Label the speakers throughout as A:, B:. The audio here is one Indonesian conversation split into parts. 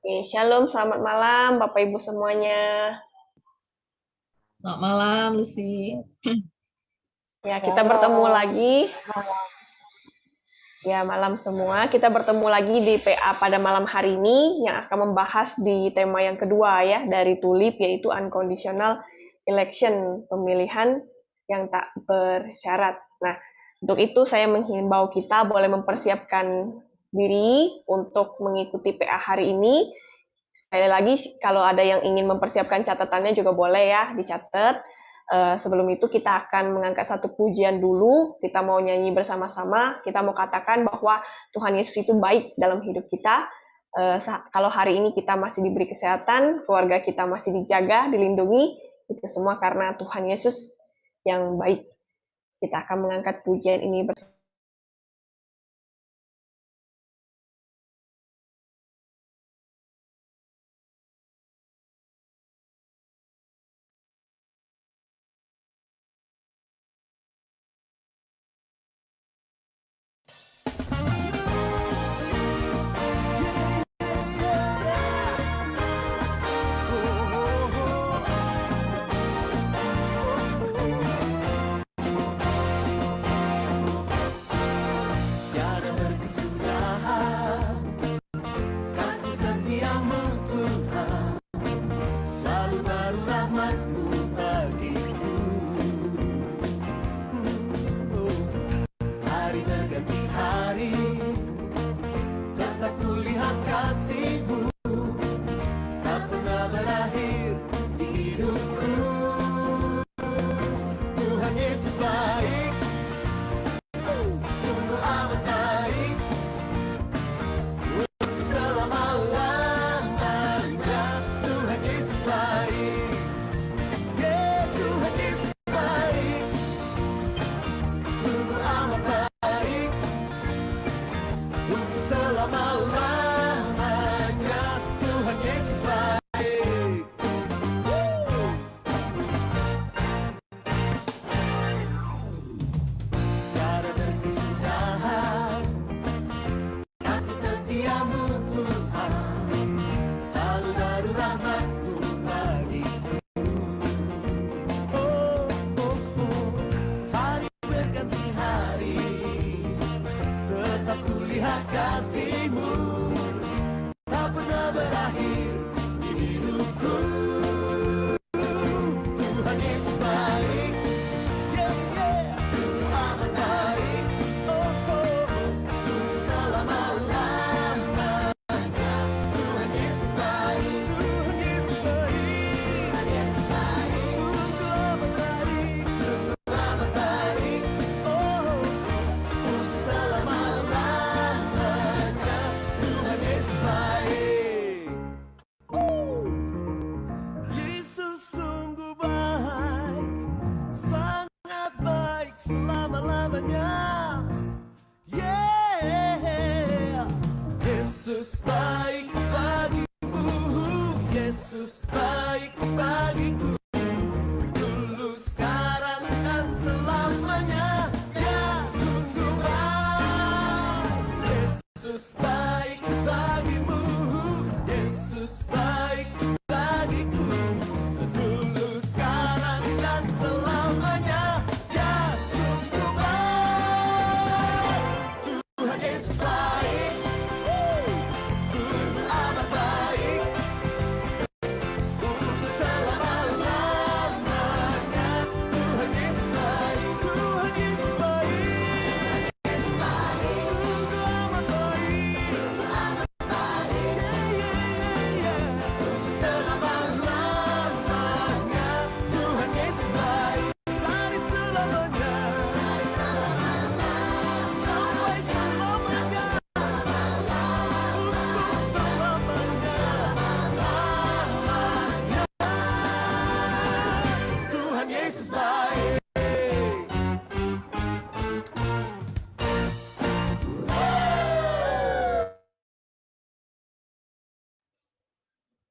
A: Oke, Shalom, selamat malam Bapak Ibu semuanya.
B: Selamat malam, Lucy.
A: Ya, kita bertemu lagi. Ya, malam semua. Kita bertemu lagi di PA pada malam hari ini yang akan membahas di tema yang kedua ya dari Tulip, yaitu unconditional election, pemilihan yang tak bersyarat. Nah, untuk itu saya menghimbau kita boleh mempersiapkan diri untuk mengikuti PA hari ini. Sekali lagi, kalau ada yang ingin mempersiapkan catatannya juga boleh ya, dicatat. Sebelum itu kita akan mengangkat satu pujian dulu, kita mau nyanyi bersama-sama, kita mau katakan bahwa Tuhan Yesus itu baik dalam hidup kita. Kalau hari ini kita masih diberi kesehatan, keluarga kita masih dijaga, dilindungi, itu semua karena Tuhan Yesus yang baik. Kita akan mengangkat pujian ini bersama.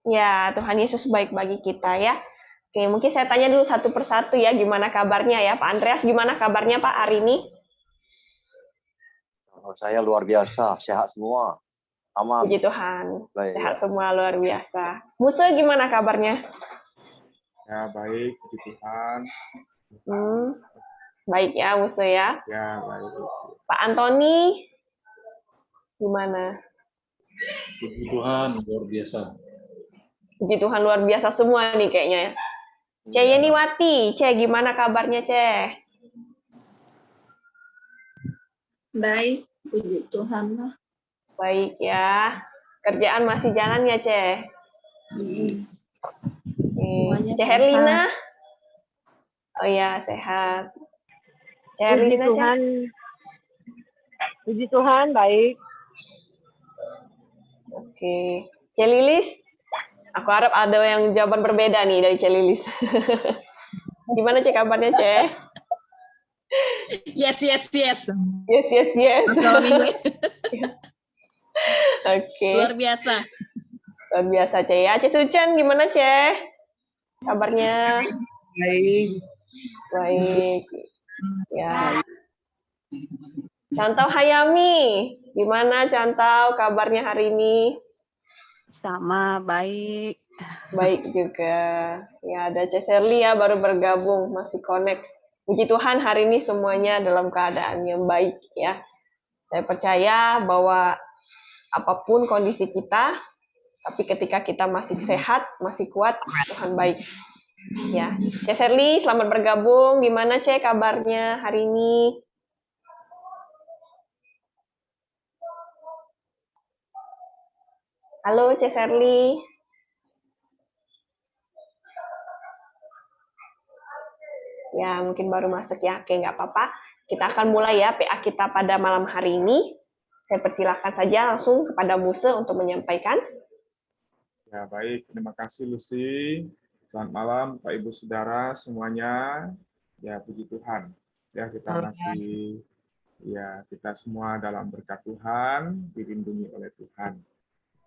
A: Ya, Tuhan Yesus baik bagi kita ya. Oke, mungkin saya tanya dulu satu persatu ya, gimana kabarnya ya. Pak Andreas, gimana kabarnya Pak hari ini?
C: Saya luar biasa, sehat semua.
B: Aman.
A: Puji Tuhan.
B: Baik,
A: Sehat
B: ya.
A: semua, luar biasa. Musa gimana kabarnya?
C: Ya, baik, puji Tuhan.
A: Baik ya, Musa ya.
C: Ya, baik.
A: Pak Antoni, gimana?
D: Puji Tuhan, luar biasa.
A: Puji Tuhan, luar biasa semua nih kayaknya ya. Ce Yeniwati, Ce gimana kabarnya, Ce?
E: Baik, puji Tuhan lah.
A: Baik ya. Kerjaan masih jalan ya, Ce?
E: Semuanya
A: Ce
E: sehat.
A: Herlina? Oh ya, sehat. Ce
F: Puji
A: Herlina, Ce?
F: Tuhan. Puji Tuhan, baik.
A: Oke. Ce Lilis? Aku harap ada yang jawaban berbeda nih dari Ce Lilis. Gimana, Ce, kabarnya, Ce?
E: Yes.
A: Yes, yes, yes.
E: Masalah minggu.
A: Oke.
E: Luar biasa.
A: Luar biasa, Ce ya. Ce Sucen, gimana, Ce? Kabarnya?
E: Baik.
A: Baik. Ya. Cantau Hayami, gimana Cantau kabarnya hari ini?
G: Sama, baik.
A: Baik juga. Ya, ada Ce Serli ya, baru bergabung, masih connect. Puji Tuhan hari ini semuanya dalam keadaan yang baik ya. Saya percaya bahwa apapun kondisi kita, tapi ketika kita masih sehat, masih kuat, Tuhan baik. Ya, Ce Serli, selamat bergabung. Gimana Ce kabarnya hari ini? Halo, Ce Serli. Ya, mungkin baru masuk ya. Oke, nggak apa-apa. Kita akan mulai ya PA kita pada malam hari ini. Saya persilahkan saja langsung kepada Musa untuk menyampaikan.
C: Ya, baik. Terima kasih, Lucy. Selamat malam, Pak Ibu Saudara semuanya. Ya, puji Tuhan. Ya, kita semua dalam berkat Tuhan, dilindungi oleh Tuhan.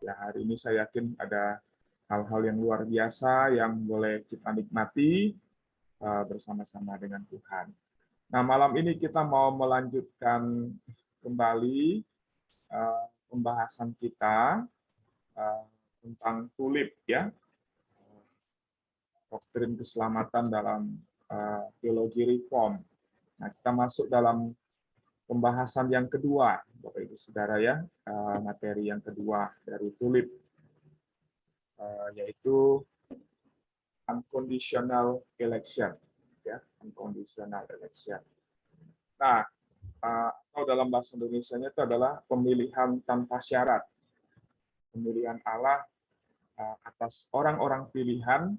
C: Ya, hari ini saya yakin ada hal-hal yang luar biasa yang boleh kita nikmati bersama-sama dengan Tuhan. Nah, malam ini kita mau melanjutkan kembali pembahasan kita tentang tulip, ya, doktrin keselamatan dalam teologi reform. Nah, kita masuk dalam pembahasan yang kedua, Bapak Ibu Saudara ya, materi yang kedua dari tulip, yaitu unconditional election, ya, unconditional election. Nah, atau dalam bahasa Indonesianya itu adalah pemilihan tanpa syarat, pemilihan Allah atas orang-orang pilihan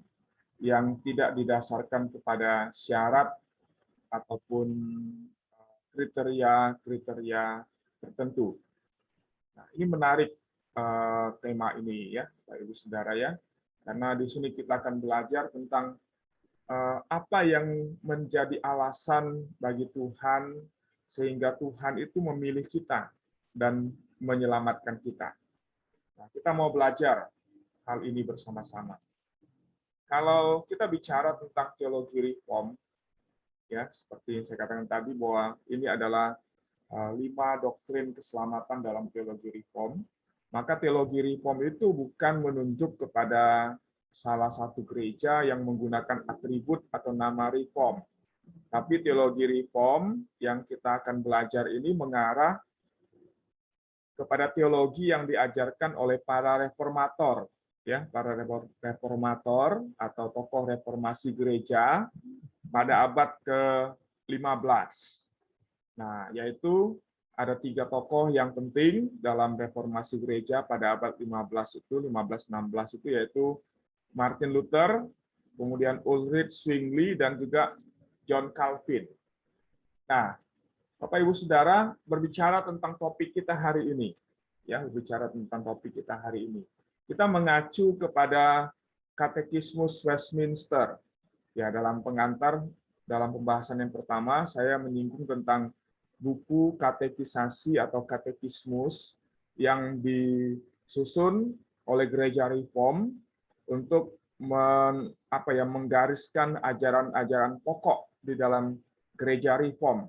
C: yang tidak didasarkan kepada syarat ataupun kriteria tertentu. Nah, ini menarik tema ini ya, Bapak Ibu Saudara ya. Karena di sini kita akan belajar tentang apa yang menjadi alasan bagi Tuhan sehingga Tuhan itu memilih kita dan menyelamatkan kita. Nah, kita mau belajar hal ini bersama-sama. Kalau kita bicara tentang teologi reform, ya seperti yang saya katakan tadi bahwa ini adalah 5 doktrin keselamatan dalam teologi reform. Maka teologi reform itu bukan menunjuk kepada salah satu gereja yang menggunakan atribut atau nama reform. Tapi teologi reform yang kita akan belajar ini mengarah kepada teologi yang diajarkan oleh para reformator, ya, para reformator atau tokoh reformasi gereja pada abad ke-15. Nah, yaitu ada 3 tokoh yang penting dalam reformasi gereja pada abad 15 itu, 15-16 itu, yaitu Martin Luther, kemudian Ulrich Zwingli, dan juga John Calvin. Nah, Bapak Ibu Saudara, berbicara tentang topik kita hari ini, ya, berbicara tentang topik kita hari ini. Kita mengacu kepada Katekismus Westminster. Ya, dalam pengantar, dalam pembahasan yang pertama, saya menyinggung tentang buku katekisasi atau katekismus yang disusun oleh Gereja Reform untuk menggariskan ajaran-ajaran pokok di dalam Gereja Reform.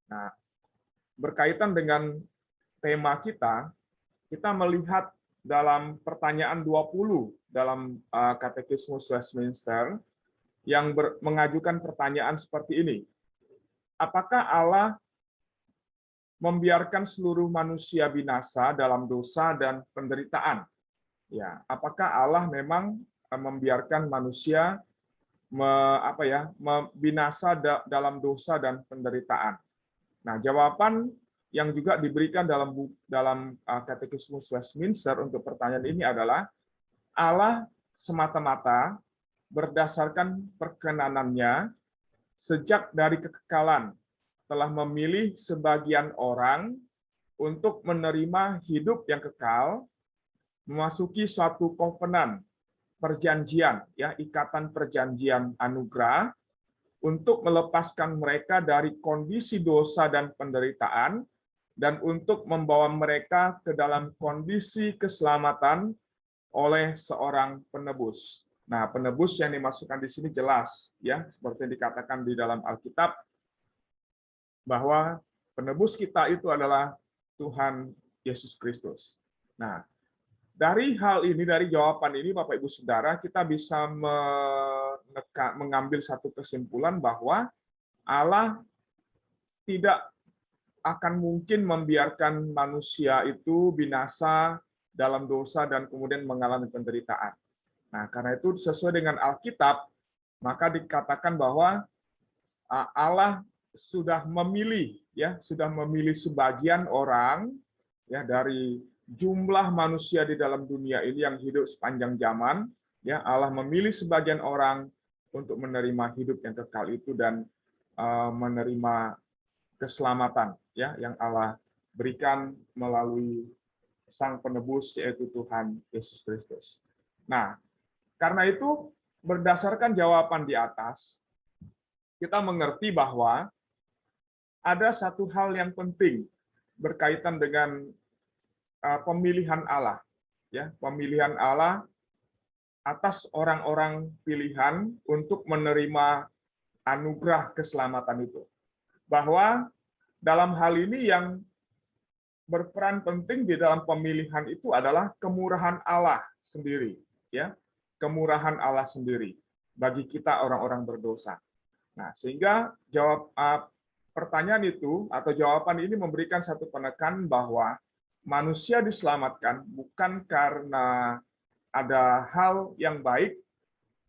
C: Nah, berkaitan dengan tema kita, kita melihat dalam pertanyaan 20 dalam Katekismus Westminster yang mengajukan pertanyaan seperti ini. Apakah Allah membiarkan seluruh manusia binasa dalam dosa dan penderitaan? Ya, apakah Allah memang membiarkan manusia binasa dalam dosa dan penderitaan? Nah, jawaban yang juga diberikan dalam Katekismus Westminster untuk pertanyaan ini adalah Allah semata-mata berdasarkan perkenanannya sejak dari kekekalan telah memilih sebagian orang untuk menerima hidup yang kekal, memasuki suatu kovenan, perjanjian, ya, ikatan perjanjian anugerah, untuk melepaskan mereka dari kondisi dosa dan penderitaan, dan untuk membawa mereka ke dalam kondisi keselamatan oleh seorang penebus. Nah, penebus yang dimasukkan di sini jelas, ya, seperti yang dikatakan di dalam Alkitab, bahwa penebus kita itu adalah Tuhan Yesus Kristus. Nah, dari hal ini, dari jawaban ini, Bapak Ibu Saudara, kita bisa mengambil satu kesimpulan bahwa Allah tidak akan mungkin membiarkan manusia itu binasa dalam dosa dan kemudian mengalami penderitaan. Nah, karena itu sesuai dengan Alkitab, maka dikatakan bahwa Allah sudah memilih, ya, sudah memilih sebagian orang, ya, dari jumlah manusia di dalam dunia ini yang hidup sepanjang zaman, ya, Allah memilih sebagian orang untuk menerima hidup yang kekal itu dan menerima keselamatan, ya, yang Allah berikan melalui Sang Penebus, yaitu Tuhan Yesus Kristus. Nah, karena itu berdasarkan jawaban di atas, kita mengerti bahwa ada satu hal yang penting berkaitan dengan pemilihan Allah, ya, pemilihan Allah atas orang-orang pilihan untuk menerima anugerah keselamatan itu. Bahwa dalam hal ini yang berperan penting di dalam pemilihan itu adalah kemurahan Allah sendiri, ya, kemurahan Allah sendiri bagi kita orang-orang berdosa. Nah, sehingga pertanyaan itu atau jawaban ini memberikan satu penekanan bahwa manusia diselamatkan bukan karena ada hal yang baik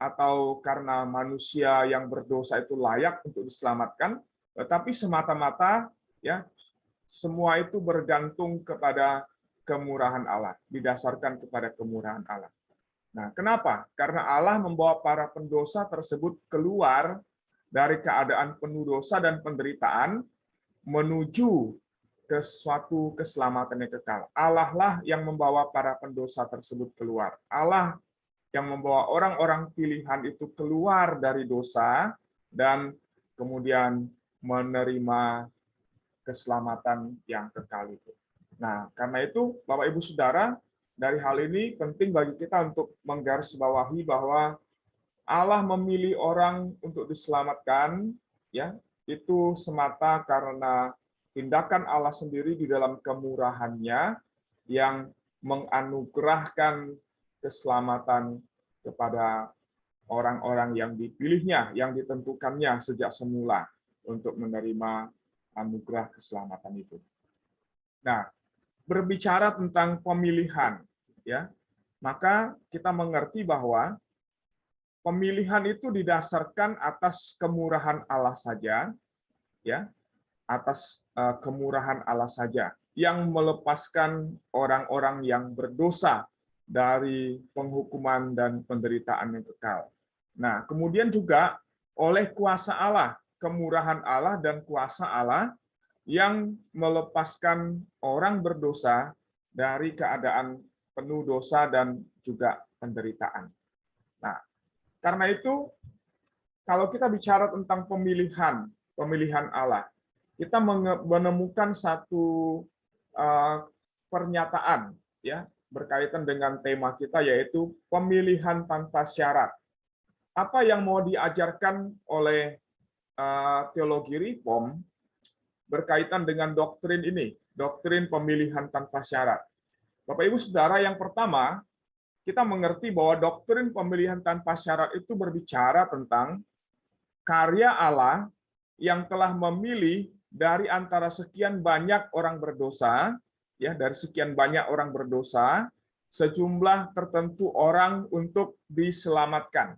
C: atau karena manusia yang berdosa itu layak untuk diselamatkan, tetapi semata-mata, ya, semua itu bergantung kepada kemurahan Allah, didasarkan kepada kemurahan Allah. Nah, kenapa? Karena Allah membawa para pendosa tersebut keluar dari keadaan penuh dosa dan penderitaan menuju ke suatu keselamatan yang kekal. Allah lah yang membawa para pendosa tersebut keluar. Allah yang membawa orang-orang pilihan itu keluar dari dosa dan kemudian menerima keselamatan yang kekal itu. Nah, karena itu Bapak Ibu Saudara, dari hal ini penting bagi kita untuk menggarisbawahi bahwa Allah memilih orang untuk diselamatkan, ya, itu semata karena tindakan Allah sendiri di dalam kemurahannya yang menganugerahkan keselamatan kepada orang-orang yang dipilihnya, yang ditentukannya sejak semula untuk menerima anugerah keselamatan itu. Nah, berbicara tentang pemilihan, ya, maka kita mengerti bahwa pemilihan itu didasarkan atas kemurahan Allah saja, ya, atas kemurahan Allah saja yang melepaskan orang-orang yang berdosa dari penghukuman dan penderitaan yang kekal. Nah, kemudian juga oleh kuasa Allah, kemurahan Allah dan kuasa Allah yang melepaskan orang berdosa dari keadaan penuh dosa dan juga penderitaan. Nah, karena itu, kalau kita bicara tentang pemilihan Allah, kita menemukan satu pernyataan, ya, berkaitan dengan tema kita, yaitu pemilihan tanpa syarat. Apa yang mau diajarkan oleh teologi Reform berkaitan dengan doktrin ini, doktrin pemilihan tanpa syarat. Bapak Ibu Saudara, yang pertama, kita mengerti bahwa doktrin pemilihan tanpa syarat itu berbicara tentang karya Allah yang telah memilih dari antara sekian banyak orang berdosa, ya, dari sekian banyak orang berdosa, sejumlah tertentu orang untuk diselamatkan.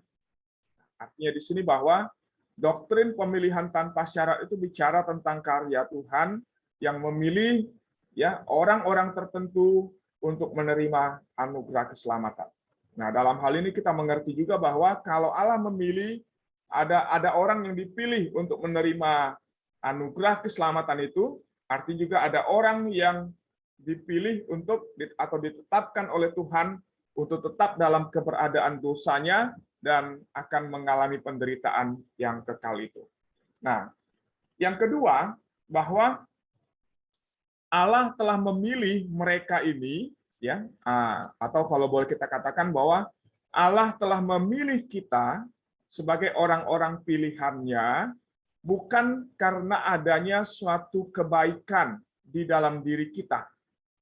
C: Artinya di sini bahwa doktrin pemilihan tanpa syarat itu bicara tentang karya Tuhan yang memilih, ya, orang-orang tertentu untuk menerima anugerah keselamatan. Nah, dalam hal ini kita mengerti juga bahwa kalau Allah memilih, ada orang yang dipilih untuk menerima anugerah keselamatan itu, artinya juga ada orang yang dipilih untuk atau ditetapkan oleh Tuhan untuk tetap dalam keberadaan dosanya dan akan mengalami penderitaan yang kekal itu. Nah, yang kedua, bahwa Allah telah memilih mereka ini, ya, atau kalau boleh kita katakan bahwa Allah telah memilih kita sebagai orang-orang pilihannya, bukan karena adanya suatu kebaikan di dalam diri kita,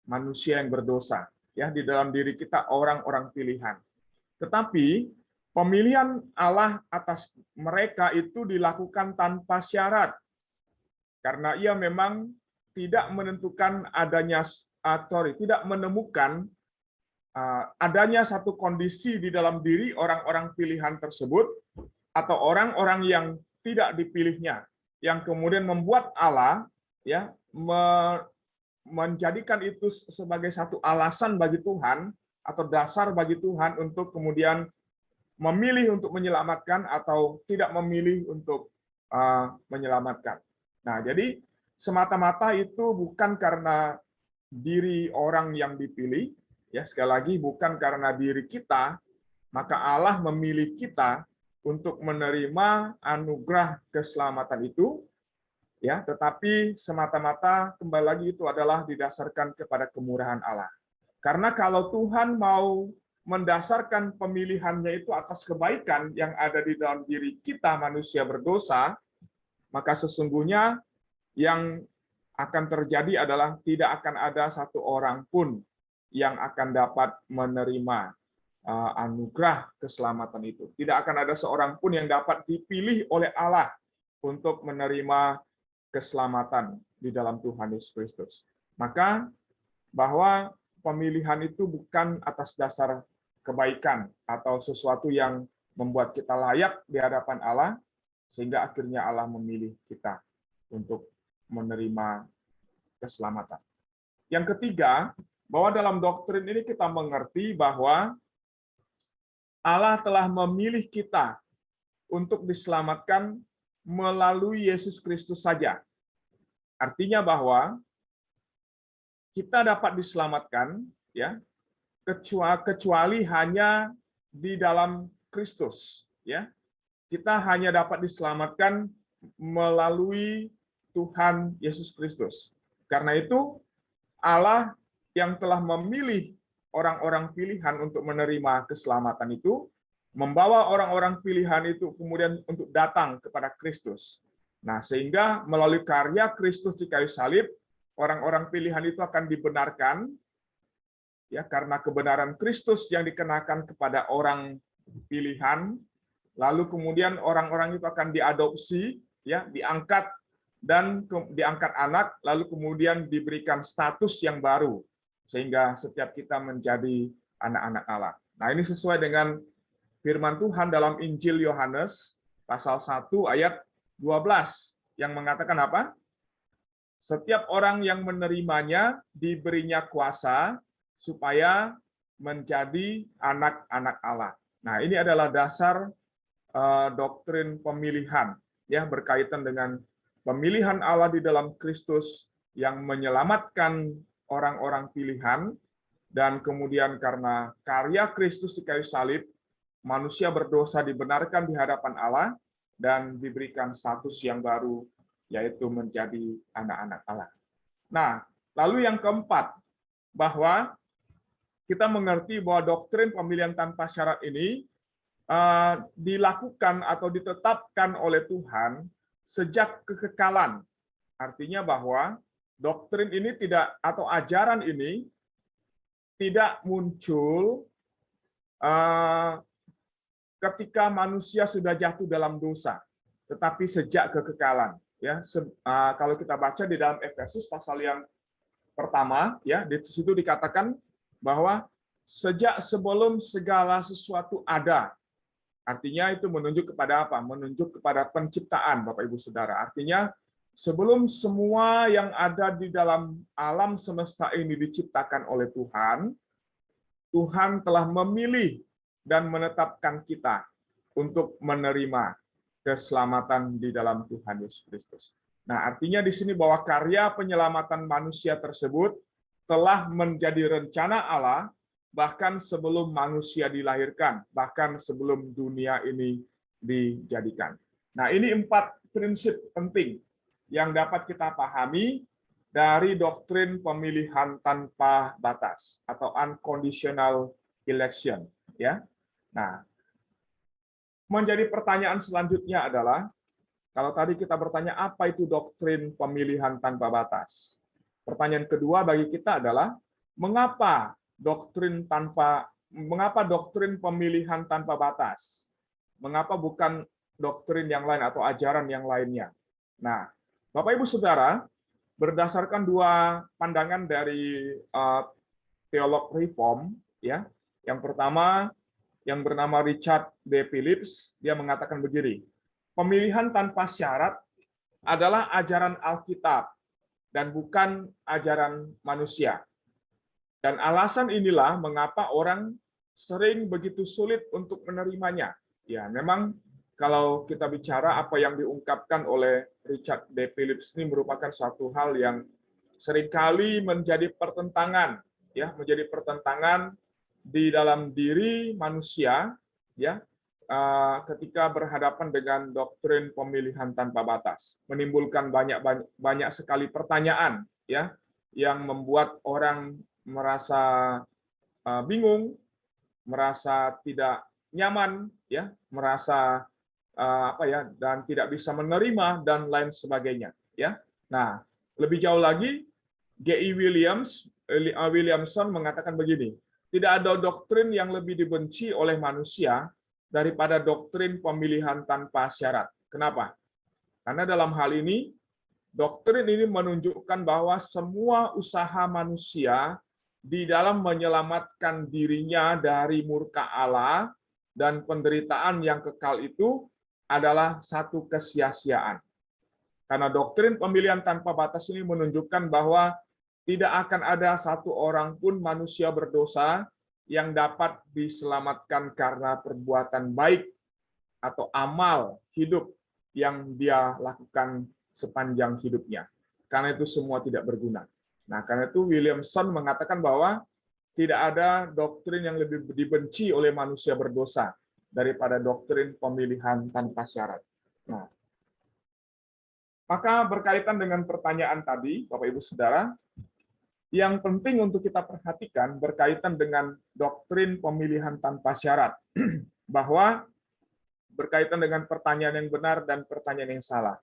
C: manusia yang berdosa, ya, di dalam diri kita orang-orang pilihan. Tetapi pemilihan Allah atas mereka itu dilakukan tanpa syarat, karena ia memang tidak menentukan adanya, tidak menemukan adanya satu kondisi di dalam diri orang-orang pilihan tersebut atau orang-orang yang tidak dipilihnya, yang kemudian membuat Allah, ya, menjadikan itu sebagai satu alasan bagi Tuhan atau dasar bagi Tuhan untuk kemudian memilih untuk menyelamatkan atau tidak memilih untuk menyelamatkan. Nah, jadi semata-mata itu bukan karena diri orang yang dipilih, ya, sekali lagi bukan karena diri kita, maka Allah memilih kita untuk menerima anugerah keselamatan itu, ya, tetapi semata-mata kembali lagi itu adalah didasarkan kepada kemurahan Allah. Karena kalau Tuhan mau mendasarkan pemilihannya itu atas kebaikan yang ada di dalam diri kita manusia berdosa, maka sesungguhnya yang akan terjadi adalah tidak akan ada satu orang pun yang akan dapat menerima anugerah keselamatan itu. Tidak akan ada seorang pun yang dapat dipilih oleh Allah untuk menerima keselamatan di dalam Tuhan Yesus Kristus. Maka bahwa pemilihan itu bukan atas dasar kebaikan atau sesuatu yang membuat kita layak di hadapan Allah, sehingga akhirnya Allah memilih kita untuk menerima keselamatan. Yang ketiga, bahwa dalam doktrin ini kita mengerti bahwa Allah telah memilih kita untuk diselamatkan melalui Yesus Kristus saja. Artinya bahwa kita dapat diselamatkan, ya, kecuali hanya di dalam Kristus, ya. Kita hanya dapat diselamatkan melalui Tuhan Yesus Kristus. Karena itu Allah yang telah memilih orang-orang pilihan untuk menerima keselamatan itu, membawa orang-orang pilihan itu kemudian untuk datang kepada Kristus. Nah, sehingga melalui karya Kristus di kayu salib, orang-orang pilihan itu akan dibenarkan, ya, karena kebenaran Kristus yang dikenakan kepada orang pilihan, lalu kemudian orang-orang itu akan diadopsi, ya, diangkat dan diangkat anak, lalu kemudian diberikan status yang baru, sehingga setiap kita menjadi anak-anak Allah. Nah, ini sesuai dengan firman Tuhan dalam Injil Yohanes, pasal 1 ayat 12, yang mengatakan apa? Setiap orang yang menerimanya diberinya kuasa supaya menjadi anak-anak Allah. Nah, ini adalah dasar doktrin pemilihan, ya, berkaitan dengan pemilihan Allah di dalam Kristus yang menyelamatkan orang-orang pilihan, dan kemudian karena karya Kristus di kayu salib, manusia berdosa dibenarkan di hadapan Allah dan diberikan status yang baru, yaitu menjadi anak-anak Allah. Nah, lalu yang keempat, bahwa kita mengerti bahwa doktrin pemilihan tanpa syarat ini dilakukan atau ditetapkan oleh Tuhan sejak kekekalan. Artinya bahwa doktrin ini tidak, atau ajaran ini tidak muncul ketika manusia sudah jatuh dalam dosa, tetapi sejak kekekalan. Ya, kalau kita baca di dalam Efesus pasal yang pertama, ya di situ dikatakan bahwa sejak sebelum segala sesuatu ada. Artinya itu menunjuk kepada apa? Menunjuk kepada penciptaan, Bapak Ibu Saudara. Artinya sebelum semua yang ada di dalam alam semesta ini diciptakan oleh Tuhan, Tuhan telah memilih dan menetapkan kita untuk menerima keselamatan di dalam Tuhan Yesus Kristus. Nah, artinya di sini bahwa karya penyelamatan manusia tersebut telah menjadi rencana Allah bahkan sebelum manusia dilahirkan, bahkan sebelum dunia ini dijadikan. Nah, ini 4 prinsip penting yang dapat kita pahami dari doktrin pemilihan tanpa batas atau unconditional election, ya. Nah, menjadi pertanyaan selanjutnya adalah, kalau tadi kita bertanya apa itu doktrin pemilihan tanpa batas. Pertanyaan kedua bagi kita adalah, mengapa doktrin pemilihan tanpa batas? Mengapa bukan doktrin yang lain atau ajaran yang lainnya? Nah, Bapak Ibu Saudara, berdasarkan 2 pandangan dari teolog Reform, ya. Yang pertama yang bernama Richard D. Phillips, dia mengatakan begini, pemilihan tanpa syarat adalah ajaran Alkitab dan bukan ajaran manusia. Dan alasan inilah mengapa orang sering begitu sulit untuk menerimanya. Ya, memang kalau kita bicara apa yang diungkapkan oleh Richard D. Phillips ini merupakan suatu hal yang seringkali menjadi pertentangan, ya, menjadi pertentangan di dalam diri manusia, ya, ketika berhadapan dengan doktrin pemilihan tanpa batas, menimbulkan banyak sekali pertanyaan, ya, yang membuat orang merasa bingung, merasa tidak nyaman, ya, merasa dan tidak bisa menerima dan lain sebagainya, ya. Nah, lebih jauh lagi, G.I. Williamson mengatakan begini, tidak ada doktrin yang lebih dibenci oleh manusia daripada doktrin pemilihan tanpa syarat. Kenapa? Karena dalam hal ini, doktrin ini menunjukkan bahwa semua usaha manusia di dalam menyelamatkan dirinya dari murka Allah dan penderitaan yang kekal itu adalah satu kesia-siaan. Karena doktrin pemilihan tanpa batas ini menunjukkan bahwa tidak akan ada satu orang pun manusia berdosa yang dapat diselamatkan karena perbuatan baik atau amal hidup yang dia lakukan sepanjang hidupnya. Karena itu semua tidak berguna. Nah, karena itu Williamson mengatakan bahwa tidak ada doktrin yang lebih dibenci oleh manusia berdosa daripada doktrin pemilihan tanpa syarat. Nah, maka berkaitan dengan pertanyaan tadi, Bapak Ibu Saudara, yang penting untuk kita perhatikan berkaitan dengan doktrin pemilihan tanpa syarat, bahwa berkaitan dengan pertanyaan yang benar dan pertanyaan yang salah.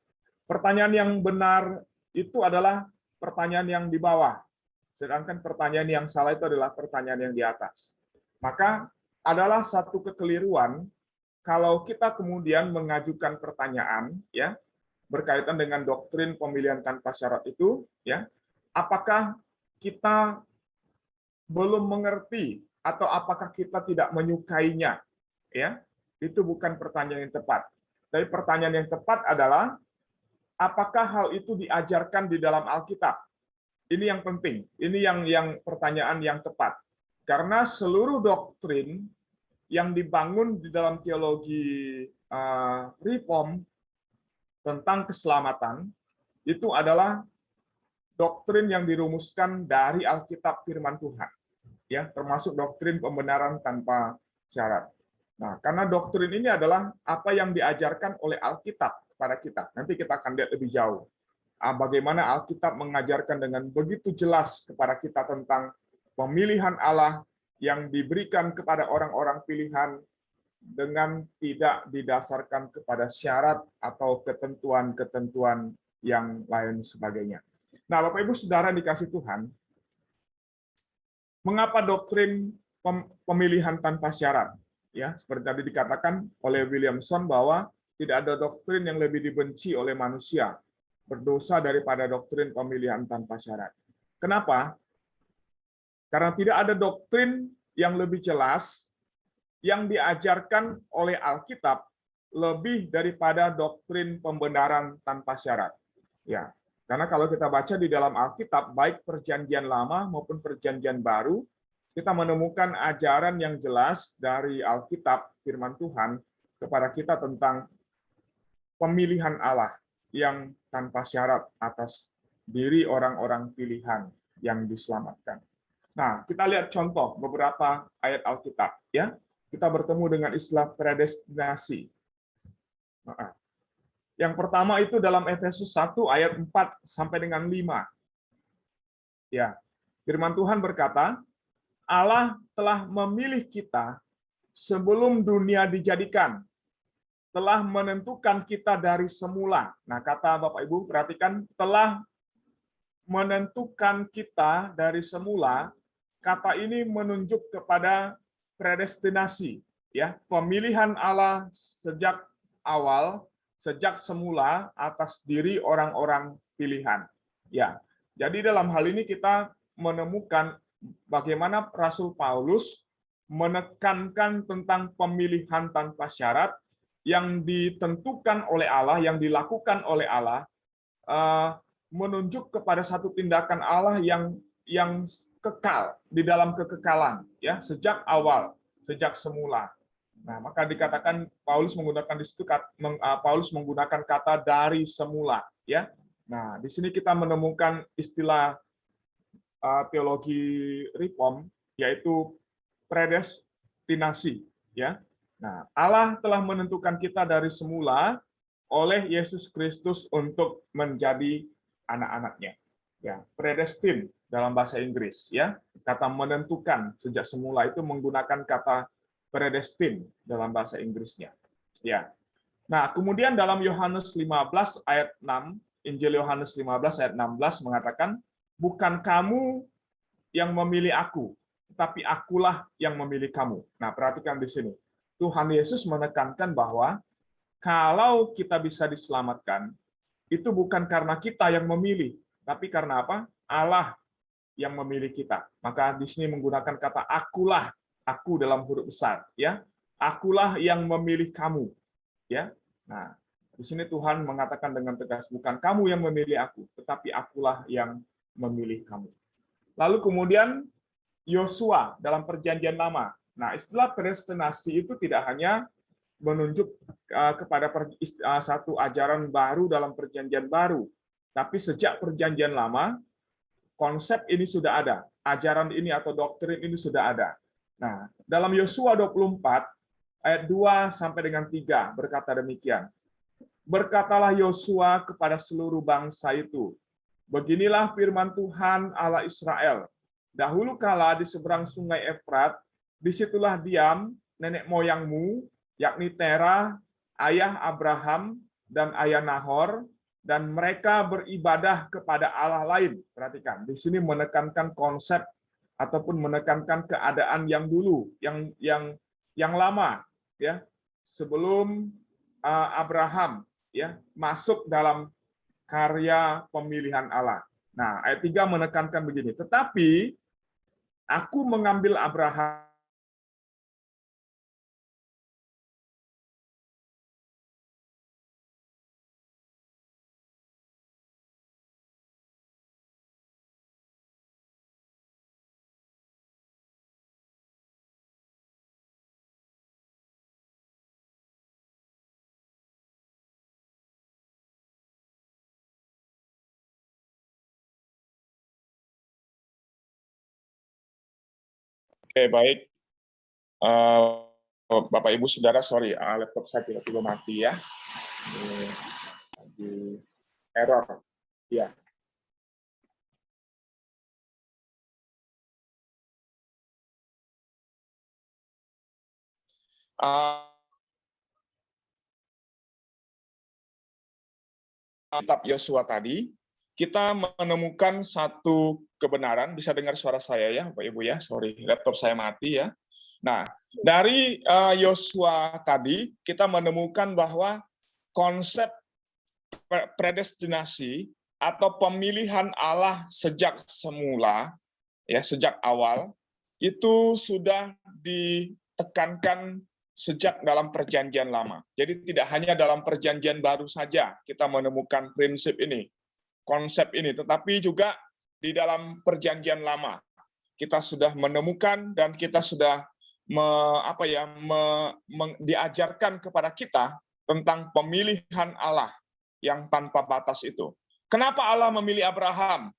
C: Pertanyaan yang benar itu adalah pertanyaan yang di bawah, sedangkan pertanyaan yang salah itu adalah pertanyaan yang di atas. Maka adalah satu kekeliruan kalau kita kemudian mengajukan pertanyaan, ya, berkaitan dengan doktrin pemilihan tanpa syarat itu, ya, apakah kita belum mengerti atau apakah kita tidak menyukainya, ya, itu bukan pertanyaan yang tepat. Tapi pertanyaan yang tepat adalah apakah hal itu diajarkan di dalam Alkitab? Ini yang penting. Ini yang pertanyaan yang tepat. Karena seluruh doktrin yang dibangun di dalam teologi Reform tentang keselamatan itu adalah doktrin yang dirumuskan dari Alkitab firman Tuhan, ya, termasuk doktrin pembenaran tanpa syarat. Nah, karena doktrin ini adalah apa yang diajarkan oleh Alkitab kepada kita. Nanti kita akan lihat lebih jauh bagaimana Alkitab mengajarkan dengan begitu jelas kepada kita tentang pemilihan Allah yang diberikan kepada orang-orang pilihan dengan tidak didasarkan kepada syarat atau ketentuan-ketentuan yang lain sebagainya. Nah, Bapak Ibu Saudara dikasih Tuhan, Mengapa doktrin pemilihan tanpa syarat? Ya, seperti tadi dikatakan oleh Williamson bahwa tidak ada doktrin yang lebih dibenci oleh manusia berdosa daripada doktrin pemilihan tanpa syarat. Kenapa? Karena tidak ada doktrin yang lebih jelas yang diajarkan oleh Alkitab lebih daripada doktrin pembenaran tanpa syarat. Ya, karena kalau kita baca di dalam Alkitab, baik Perjanjian Lama maupun Perjanjian Baru, kita menemukan ajaran yang jelas dari Alkitab, firman Tuhan, kepada kita tentang pemilihan Allah yang tanpa syarat atas diri orang-orang pilihan yang diselamatkan. Nah, kita lihat contoh beberapa ayat Alkitab. Ya, kita bertemu dengan istilah predestinasi. Yang pertama itu dalam Efesus 1 ayat 4 sampai dengan 5. Ya, firman Tuhan berkata, Allah telah memilih kita sebelum dunia dijadikan, telah menentukan kita dari semula. Nah, kata Bapak Ibu, perhatikan, telah menentukan kita dari semula, kata ini menunjuk kepada predestinasi, ya, pemilihan Allah sejak awal, sejak semula atas diri orang-orang pilihan. Ya, jadi dalam hal ini kita menemukan bagaimana Rasul Paulus menekankan tentang pemilihan tanpa syarat yang ditentukan oleh Allah, yang dilakukan oleh Allah, menunjuk kepada satu tindakan Allah yang kekal di dalam kekekalan, ya, sejak awal, sejak semula. Nah, maka dikatakan Paulus menggunakan di situ Paulus menggunakan kata dari semula, ya. Nah, di sini kita menemukan istilah teologi reform, yaitu predestinasi, ya. Nah, Allah telah menentukan kita dari semula oleh Yesus Kristus untuk menjadi anak-anaknya. Ya, predestin dalam bahasa Inggris, ya. Kata menentukan sejak semula itu menggunakan kata predestin dalam bahasa Inggrisnya. Ya. Nah, kemudian dalam Yohanes 15 ayat 6, Injil Yohanes 15 ayat 16 mengatakan, bukan kamu yang memilih aku, tetapi akulah yang memilih kamu. Nah, perhatikan di sini. Tuhan Yesus menekankan bahwa kalau kita bisa diselamatkan, itu bukan karena kita yang memilih, tapi karena apa? Allah yang memilih kita. Maka di sini menggunakan kata akulah, aku dalam huruf besar, ya. Akulah yang memilih kamu, ya. Nah, di sini Tuhan mengatakan dengan tegas, bukan kamu yang memilih aku, tetapi akulah yang memilih kamu. Lalu kemudian Yosua dalam Perjanjian Lama. Nah, istilah predestinasi itu tidak hanya menunjuk kepada satu ajaran baru dalam Perjanjian Baru, tapi sejak Perjanjian Lama konsep ini sudah ada, ajaran ini atau doktrin ini sudah ada. Nah, dalam Yosua 24 ayat 2 sampai dengan 3 berkata demikian. Berkatalah Yosua kepada seluruh bangsa itu, beginilah firman Tuhan Allah Israel. Dahulu kala di seberang sungai Efrat, disitulah diam nenek moyangmu, yakni Terah, ayah Abraham, dan ayah Nahor, dan mereka beribadah kepada Allah lain. Perhatikan, di sini menekankan konsep ataupun menekankan keadaan yang dulu, yang lama, ya, sebelum Abraham, ya, masuk dalam karya pemilihan Allah. Nah, ayat 3 menekankan begini, tetapi aku mengambil Abraham Oke, baik. Bapak, Ibu, Saudara, sorry, laptop saya tiba-tiba mati, ya. Lagi error. Ya. Kitab Yosua tadi, kita menemukan satu kebenaran. Bisa dengar suara saya ya, Bapak Ibu ya? Sorry, laptop saya mati ya. Nah, dari Yosua tadi kita menemukan bahwa konsep predestinasi atau pemilihan Allah sejak semula, ya sejak awal, itu sudah ditekankan sejak dalam Perjanjian Lama. Jadi tidak hanya dalam Perjanjian Baru saja kita menemukan prinsip ini, konsep ini, tetapi juga di dalam Perjanjian Lama kita sudah menemukan dan kita sudah diajarkan kepada kita tentang pemilihan Allah yang tanpa batas itu. Kenapa Allah memilih Abraham?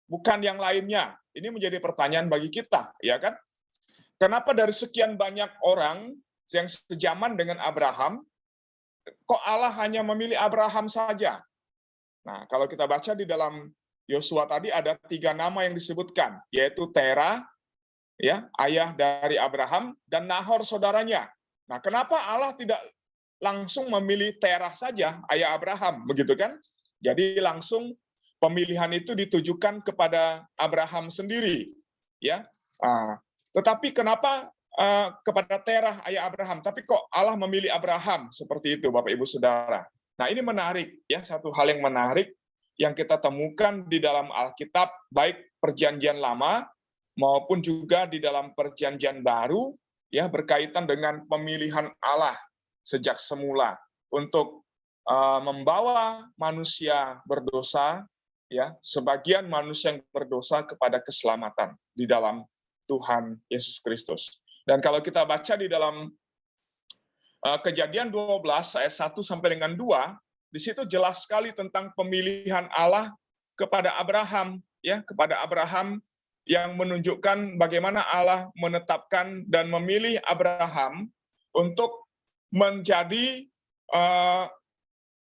C: Bukan yang lainnya. Ini menjadi pertanyaan bagi kita, ya kan? Kenapa dari sekian banyak orang yang sejaman dengan Abraham, kok Allah hanya memilih Abraham saja? Nah, kalau kita baca di dalam Yosua tadi ada 3 nama yang disebutkan, yaitu Tera, ya, ayah dari Abraham, dan Nahor saudaranya. Nah, kenapa Allah tidak langsung memilih Terah saja, ayah Abraham, begitu kan? Jadi langsung pemilihan itu ditujukan kepada Abraham sendiri, ya. Tetapi kenapa kepada Terah, ayah Abraham? Tapi kok Allah memilih Abraham seperti itu, Bapak Ibu Saudara? Nah, ini menarik, ya, satu hal yang menarik yang kita temukan di dalam Alkitab, baik Perjanjian Lama maupun juga di dalam Perjanjian Baru, ya, berkaitan dengan pemilihan Allah sejak semula untuk membawa manusia berdosa, ya, sebagian manusia yang berdosa kepada keselamatan di dalam Tuhan Yesus Kristus. Dan kalau kita baca di dalam Kejadian 12 ayat 1 sampai dengan 2, di situ jelas sekali tentang pemilihan Allah kepada Abraham, ya, kepada Abraham, yang menunjukkan bagaimana Allah menetapkan dan memilih Abraham untuk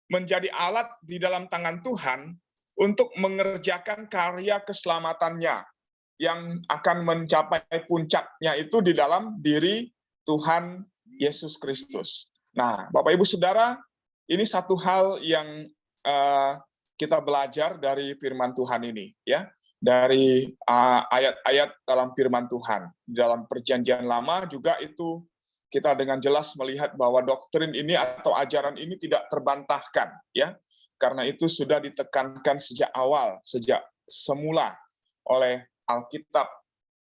C: menjadi alat di dalam tangan Tuhan untuk mengerjakan karya keselamatannya yang akan mencapai puncaknya itu di dalam diri Tuhan Yesus Kristus. Nah, Bapak Ibu Saudara, ini satu hal yang kita belajar dari firman Tuhan ini, ya, dari ayat-ayat dalam firman Tuhan. Dalam Perjanjian Lama juga itu kita dengan jelas melihat bahwa doktrin ini atau ajaran ini tidak terbantahkan, ya, karena itu sudah ditekankan sejak awal, sejak semula oleh Alkitab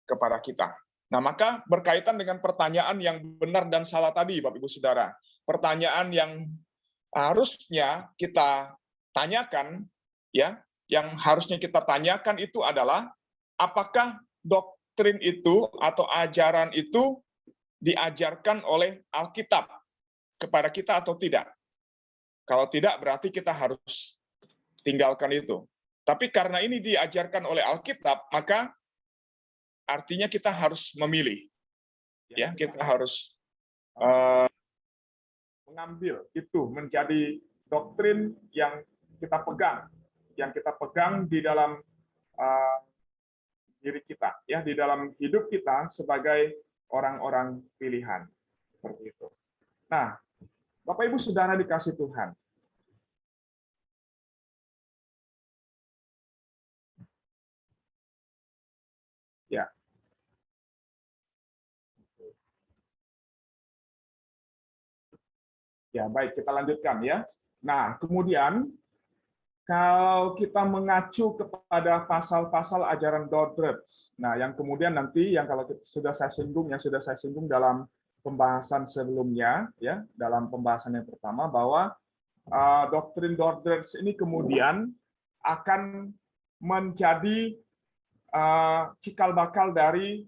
C: kepada kita. Nah, maka berkaitan dengan pertanyaan yang benar dan salah tadi, Bapak Ibu Saudara, pertanyaan yang harusnya kita tanyakan, ya, yang harusnya kita tanyakan itu adalah apakah doktrin itu atau ajaran itu diajarkan oleh Alkitab kepada kita atau tidak. Kalau tidak, berarti kita harus tinggalkan itu. Tapi karena ini diajarkan oleh Alkitab, maka artinya kita harus memilih. Ya, kita harus mengambil itu menjadi doktrin yang kita pegang di dalam diri kita, ya, di dalam hidup kita sebagai orang-orang pilihan, seperti itu. Nah, Bapak Ibu Saudara dikasih Tuhan, ya. Ya, baik, kita lanjutkan ya. Nah, kemudian kalau kita mengacu kepada pasal-pasal ajaran Dordrecht, nah yang kemudian nanti yang kalau sudah saya singgung dalam pembahasan sebelumnya, ya, dalam pembahasan yang pertama, bahwa doktrin Dordrecht ini kemudian akan menjadi cikal bakal dari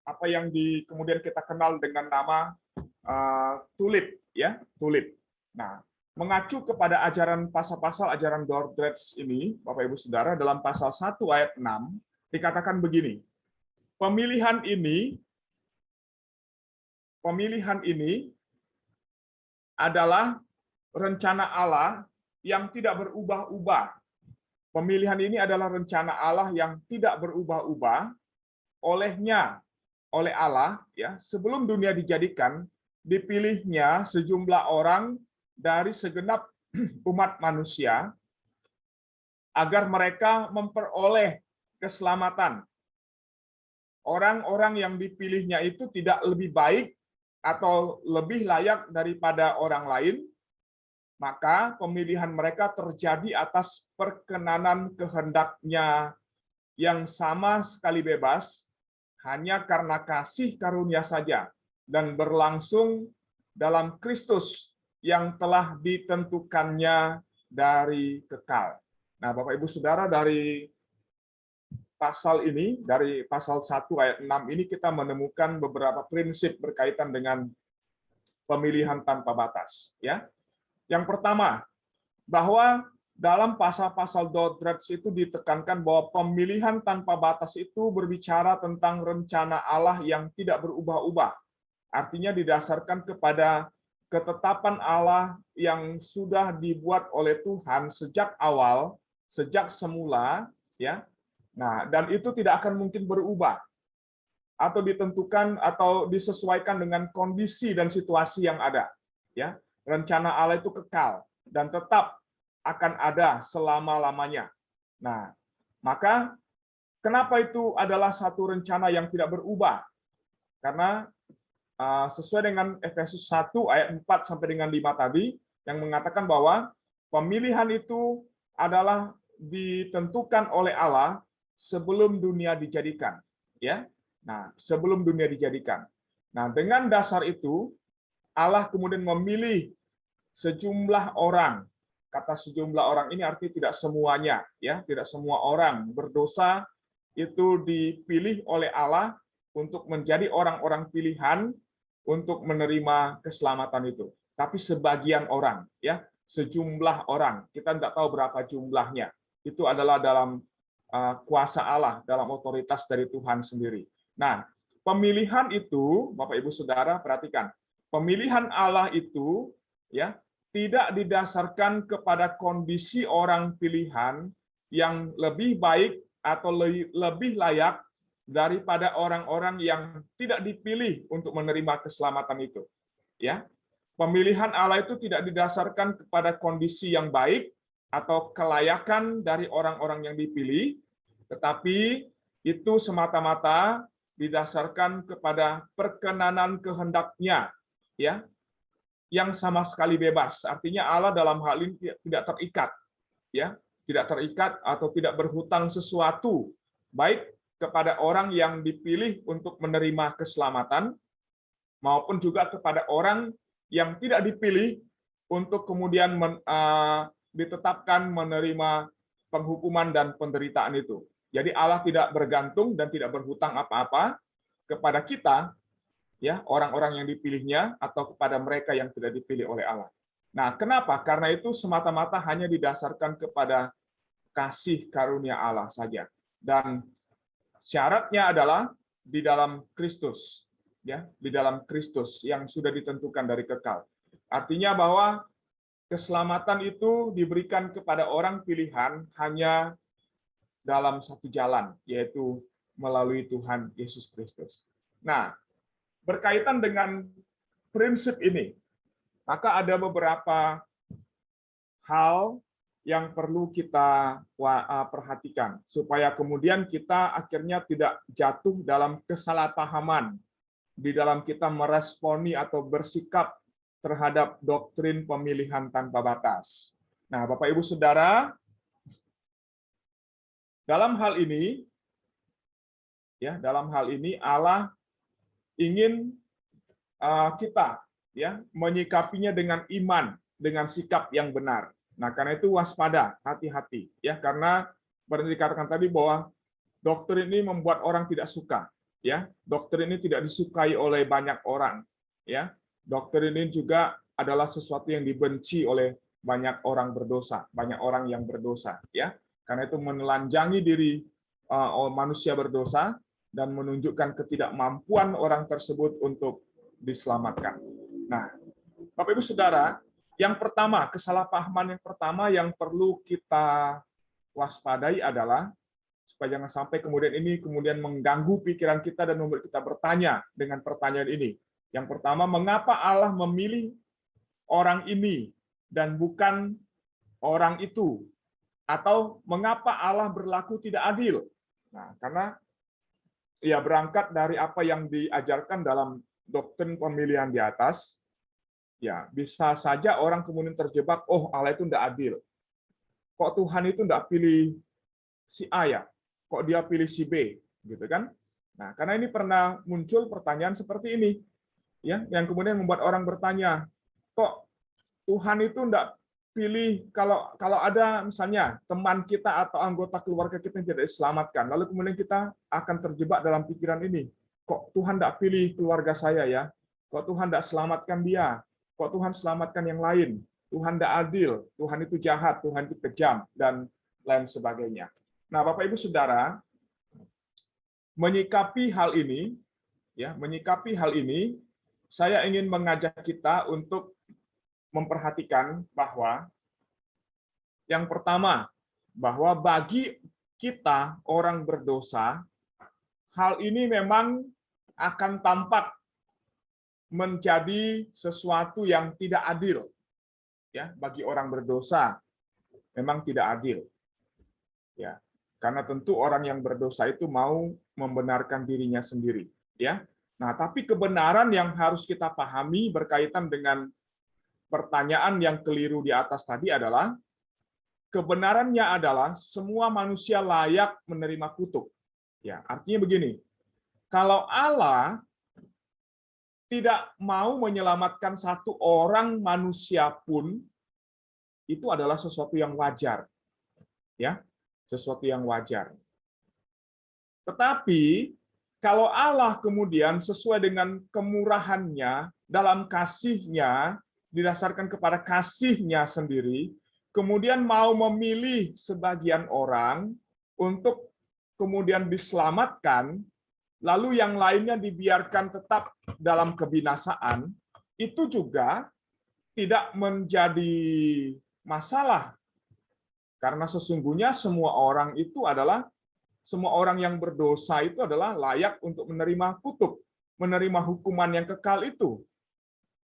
C: apa yang kemudian kita kenal dengan nama tulip, ya, tulip. Nah, mengacu kepada pasal-pasal ajaran Dordrecht ini, Bapak Ibu Saudara, dalam pasal 1 ayat 6 dikatakan begini. Pemilihan ini adalah rencana Allah yang tidak berubah-ubah. Pemilihan ini adalah rencana Allah yang tidak berubah-ubah oleh Allah, ya, sebelum dunia dijadikan, dipilihnya sejumlah orang dari segenap umat manusia agar mereka memperoleh keselamatan. Orang-orang yang dipilihnya itu tidak lebih baik atau lebih layak daripada orang lain, maka pemilihan mereka terjadi atas perkenanan kehendaknya yang sama sekali bebas, hanya karena kasih karunia saja, dan berlangsung dalam Kristus yang telah ditentukannya dari kekal. Nah, Bapak Ibu Saudara, dari pasal ini, dari pasal 1 ayat 6 ini kita menemukan beberapa prinsip berkaitan dengan pemilihan tanpa batas. Ya. Yang pertama, bahwa dalam pasal-pasal Dordrecht itu ditekankan bahwa pemilihan tanpa batas itu berbicara tentang rencana Allah yang tidak berubah-ubah. Artinya didasarkan kepada ketetapan Allah yang sudah dibuat oleh Tuhan sejak awal, sejak semula, ya. Nah, dan itu tidak akan mungkin berubah atau ditentukan atau disesuaikan dengan kondisi dan situasi yang ada, ya. Rencana Allah itu kekal dan tetap akan ada selama-lamanya. Nah, maka kenapa itu adalah satu rencana yang tidak berubah? Karena sesuai dengan Efesus 1 ayat 4 sampai dengan 5 tadi yang mengatakan bahwa pemilihan itu adalah ditentukan oleh Allah sebelum dunia dijadikan, ya. Nah, sebelum dunia dijadikan. Nah, dengan dasar itu Allah kemudian memilih sejumlah orang. Kata sejumlah orang ini artinya tidak semuanya, ya, tidak semua orang berdosa itu dipilih oleh Allah untuk menjadi orang-orang pilihan untuk menerima keselamatan itu. Tapi sebagian orang, ya, sejumlah orang, kita tidak tahu berapa jumlahnya. Itu adalah dalam kuasa Allah, dalam otoritas dari Tuhan sendiri. Nah, pemilihan itu, Bapak Ibu Saudara, perhatikan, pemilihan Allah itu, ya, tidak didasarkan kepada kondisi orang pilihan yang lebih baik atau lebih layak daripada orang-orang yang tidak dipilih untuk menerima keselamatan itu. Ya, pemilihan Allah itu tidak didasarkan kepada kondisi yang baik atau kelayakan dari orang-orang yang dipilih, tetapi itu semata-mata didasarkan kepada perkenanan kehendaknya, ya, yang sama sekali bebas. Artinya Allah dalam hal ini tidak terikat, ya, tidak terikat atau tidak berhutang sesuatu, baik kepada orang yang dipilih untuk menerima keselamatan, maupun juga kepada orang yang tidak dipilih untuk kemudian ditetapkan menerima penghukuman dan penderitaan itu. Jadi Allah tidak bergantung dan tidak berhutang apa-apa kepada kita, ya, orang-orang yang dipilihnya atau kepada mereka yang tidak dipilih oleh Allah. Nah, kenapa? Karena itu semata-mata hanya didasarkan kepada kasih karunia Allah saja. Dan syaratnya adalah di dalam Kristus, ya, di dalam Kristus yang sudah ditentukan dari kekal. Artinya bahwa keselamatan itu diberikan kepada orang pilihan hanya dalam satu jalan, yaitu melalui Tuhan Yesus Kristus. Nah, berkaitan dengan prinsip ini, maka ada beberapa hal yang perlu kita perhatikan supaya kemudian kita akhirnya tidak jatuh dalam kesalahpahaman di dalam kita meresponi atau bersikap terhadap doktrin pemilihan tanpa batas. Nah, Bapak Ibu Saudara, dalam hal ini, ya, dalam hal ini Allah ingin kita, ya, menyikapinya dengan iman, dengan sikap yang benar. Nah, karena itu waspada, hati-hati, ya, karena seperti dikatakan tadi bahwa doktrin ini membuat orang tidak suka, ya, doktrin ini tidak disukai oleh banyak orang, ya, doktrin ini juga adalah sesuatu yang dibenci oleh banyak orang berdosa, banyak orang yang berdosa, ya, karena itu menelanjangi diri manusia berdosa dan menunjukkan ketidakmampuan orang tersebut untuk diselamatkan. Nah, Bapak Ibu Saudara, yang pertama, kesalahpahaman yang pertama yang perlu kita waspadai adalah supaya jangan sampai kemudian ini kemudian mengganggu pikiran kita dan membuat kita bertanya dengan pertanyaan ini. Yang pertama, mengapa Allah memilih orang ini dan bukan orang itu? Atau mengapa Allah berlaku tidak adil? Nah, karena ya berangkat dari apa yang diajarkan dalam doktrin pemilihan di atas, ya bisa saja orang kemudian terjebak, oh Allah itu tidak adil. Kok Tuhan itu tidak pilih si A ya? Kok dia pilih si B? Gitu kan? Nah, karena ini pernah muncul pertanyaan seperti ini, ya, yang kemudian membuat orang bertanya, kok Tuhan itu tidak pilih kalau ada misalnya teman kita atau anggota keluarga kita yang tidak diselamatkan, lalu kemudian kita akan terjebak dalam pikiran ini, kok Tuhan tidak pilih keluarga saya ya? Kok Tuhan tidak selamatkan dia? Kok Tuhan selamatkan yang lain? Tuhan tidak adil, Tuhan itu jahat, Tuhan itu kejam, dan lain sebagainya. Nah, Bapak Ibu Saudara, menyikapi hal ini, saya ingin mengajak kita untuk memperhatikan bahwa yang pertama, bahwa bagi kita orang berdosa, hal ini memang akan tampak menjadi sesuatu yang tidak adil. Ya, bagi orang berdosa memang tidak adil. Ya, karena tentu orang yang berdosa itu mau membenarkan dirinya sendiri, ya. Nah, tapi kebenaran yang harus kita pahami berkaitan dengan pertanyaan yang keliru di atas tadi adalah kebenarannya adalah semua manusia layak menerima kutuk. Ya, artinya begini. Kalau Allah tidak mau menyelamatkan satu orang manusia pun, itu adalah sesuatu yang wajar. Ya, sesuatu yang wajar. Tetapi kalau Allah kemudian sesuai dengan kemurahannya dalam kasihnya, didasarkan kepada kasihnya sendiri, kemudian mau memilih sebagian orang untuk kemudian diselamatkan, lalu yang lainnya dibiarkan tetap dalam kebinasaan, itu juga tidak menjadi masalah. Karena sesungguhnya semua orang yang berdosa itu adalah layak untuk menerima kutuk, menerima hukuman yang kekal itu.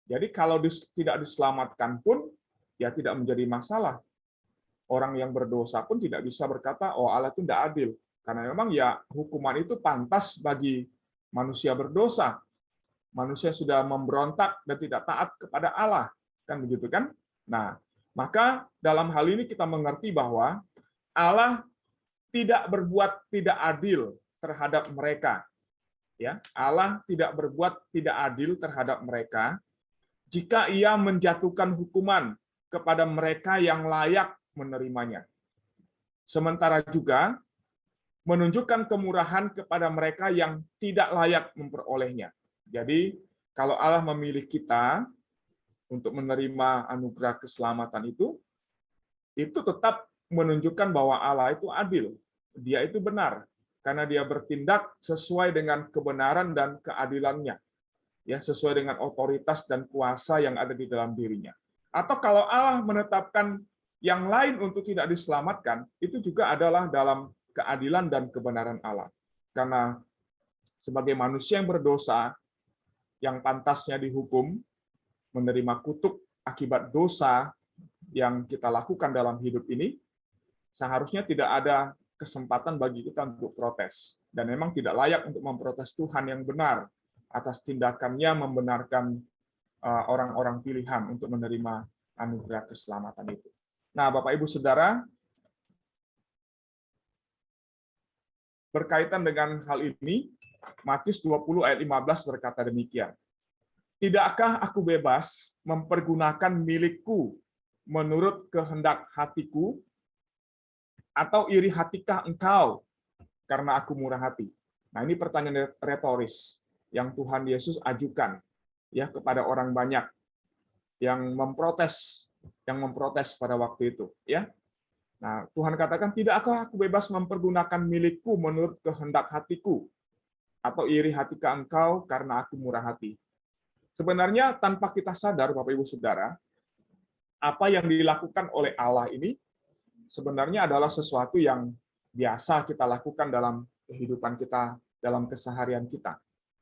C: Jadi kalau tidak diselamatkan pun, ya tidak menjadi masalah. Orang yang berdosa pun tidak bisa berkata, oh Allah itu tidak adil. Karena memang ya hukuman itu pantas bagi manusia berdosa. Manusia sudah memberontak dan tidak taat kepada Allah. Kan begitu kan? Nah, maka dalam hal ini kita mengerti bahwa Allah tidak berbuat tidak adil terhadap mereka. Ya, Allah tidak berbuat tidak adil terhadap mereka jika Ia menjatuhkan hukuman kepada mereka yang layak menerimanya. Sementara juga menunjukkan kemurahan kepada mereka yang tidak layak memperolehnya. Jadi, kalau Allah memilih kita untuk menerima anugerah keselamatan itu tetap menunjukkan bahwa Allah itu adil. Dia itu benar, karena dia bertindak sesuai dengan kebenaran dan keadilannya. Ya, sesuai dengan otoritas dan kuasa yang ada di dalam dirinya. Atau kalau Allah menetapkan yang lain untuk tidak diselamatkan, itu juga adalah dalam keadilan dan kebenaran Allah. Karena sebagai manusia yang berdosa, yang pantasnya dihukum, menerima kutuk akibat dosa yang kita lakukan dalam hidup ini, seharusnya tidak ada kesempatan bagi kita untuk protes. Dan memang tidak layak untuk memprotes Tuhan yang benar atas tindakannya membenarkan orang-orang pilihan untuk menerima anugerah keselamatan itu. Nah, Bapak Ibu Saudara, berkaitan dengan hal ini, Matius 20 ayat 15 berkata demikian. Tidakkah aku bebas mempergunakan milikku menurut kehendak hatiku? Atau iri hatikah engkau karena aku murah hati? Nah, ini pertanyaan retoris yang Tuhan Yesus ajukan ya kepada orang banyak yang memprotes pada waktu itu, ya. Nah, Tuhan katakan, tidakkah aku bebas mempergunakan milikku menurut kehendak hatiku? Atau iri hatikah engkau karena aku murah hati? Sebenarnya tanpa kita sadar, Bapak Ibu Saudara, apa yang dilakukan oleh Allah ini sebenarnya adalah sesuatu yang biasa kita lakukan dalam kehidupan kita, dalam keseharian kita.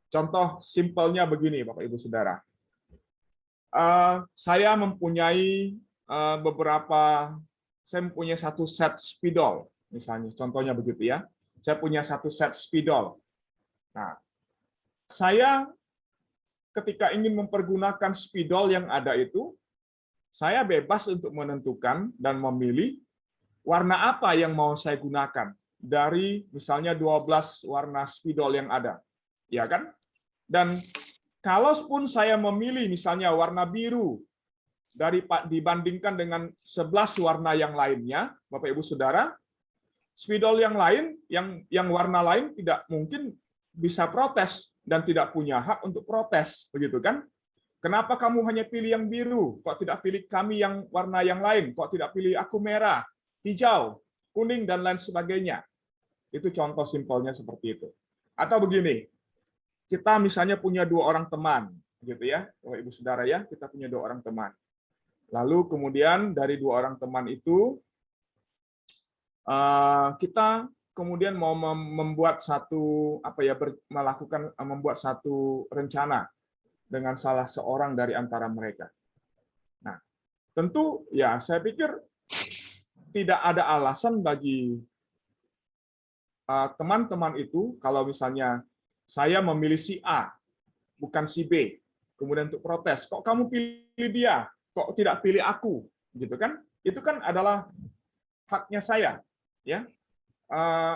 C: Contoh simpelnya begini, Bapak Ibu Saudara. Saya mempunyai beberapa saya mempunyai satu set spidol, misalnya, contohnya begitu ya. Saya punya satu set spidol. Nah, saya ketika ingin mempergunakan spidol yang ada itu, saya bebas untuk menentukan dan memilih warna apa yang mau saya gunakan dari misalnya 12 warna spidol yang ada. Ya kan? Dan kalaupun saya memilih misalnya warna biru dibandingkan dengan 11 warna yang lainnya, Bapak Ibu Saudara, spidol yang lain, yang warna lain tidak mungkin bisa protes dan tidak punya hak untuk protes, begitu kan? Kenapa kamu hanya pilih yang biru? Kok tidak pilih kami yang warna yang lain? Kok tidak pilih aku merah, hijau, kuning, dan lain sebagainya? Itu contoh simpelnya seperti itu. Atau begini, kita misalnya punya 2 orang teman, gitu ya, Bapak Ibu Saudara ya, kita punya 2 orang teman. Lalu kemudian dari 2 orang teman itu, kita kemudian mau membuat membuat satu rencana dengan salah seorang dari antara mereka. Nah, tentu ya saya pikir tidak ada alasan bagi teman-teman itu kalau misalnya saya memilih si A, bukan si B, kemudian untuk protes, kok kamu pilih dia, kok tidak pilih aku, gitu kan? Itu kan adalah haknya saya, ya.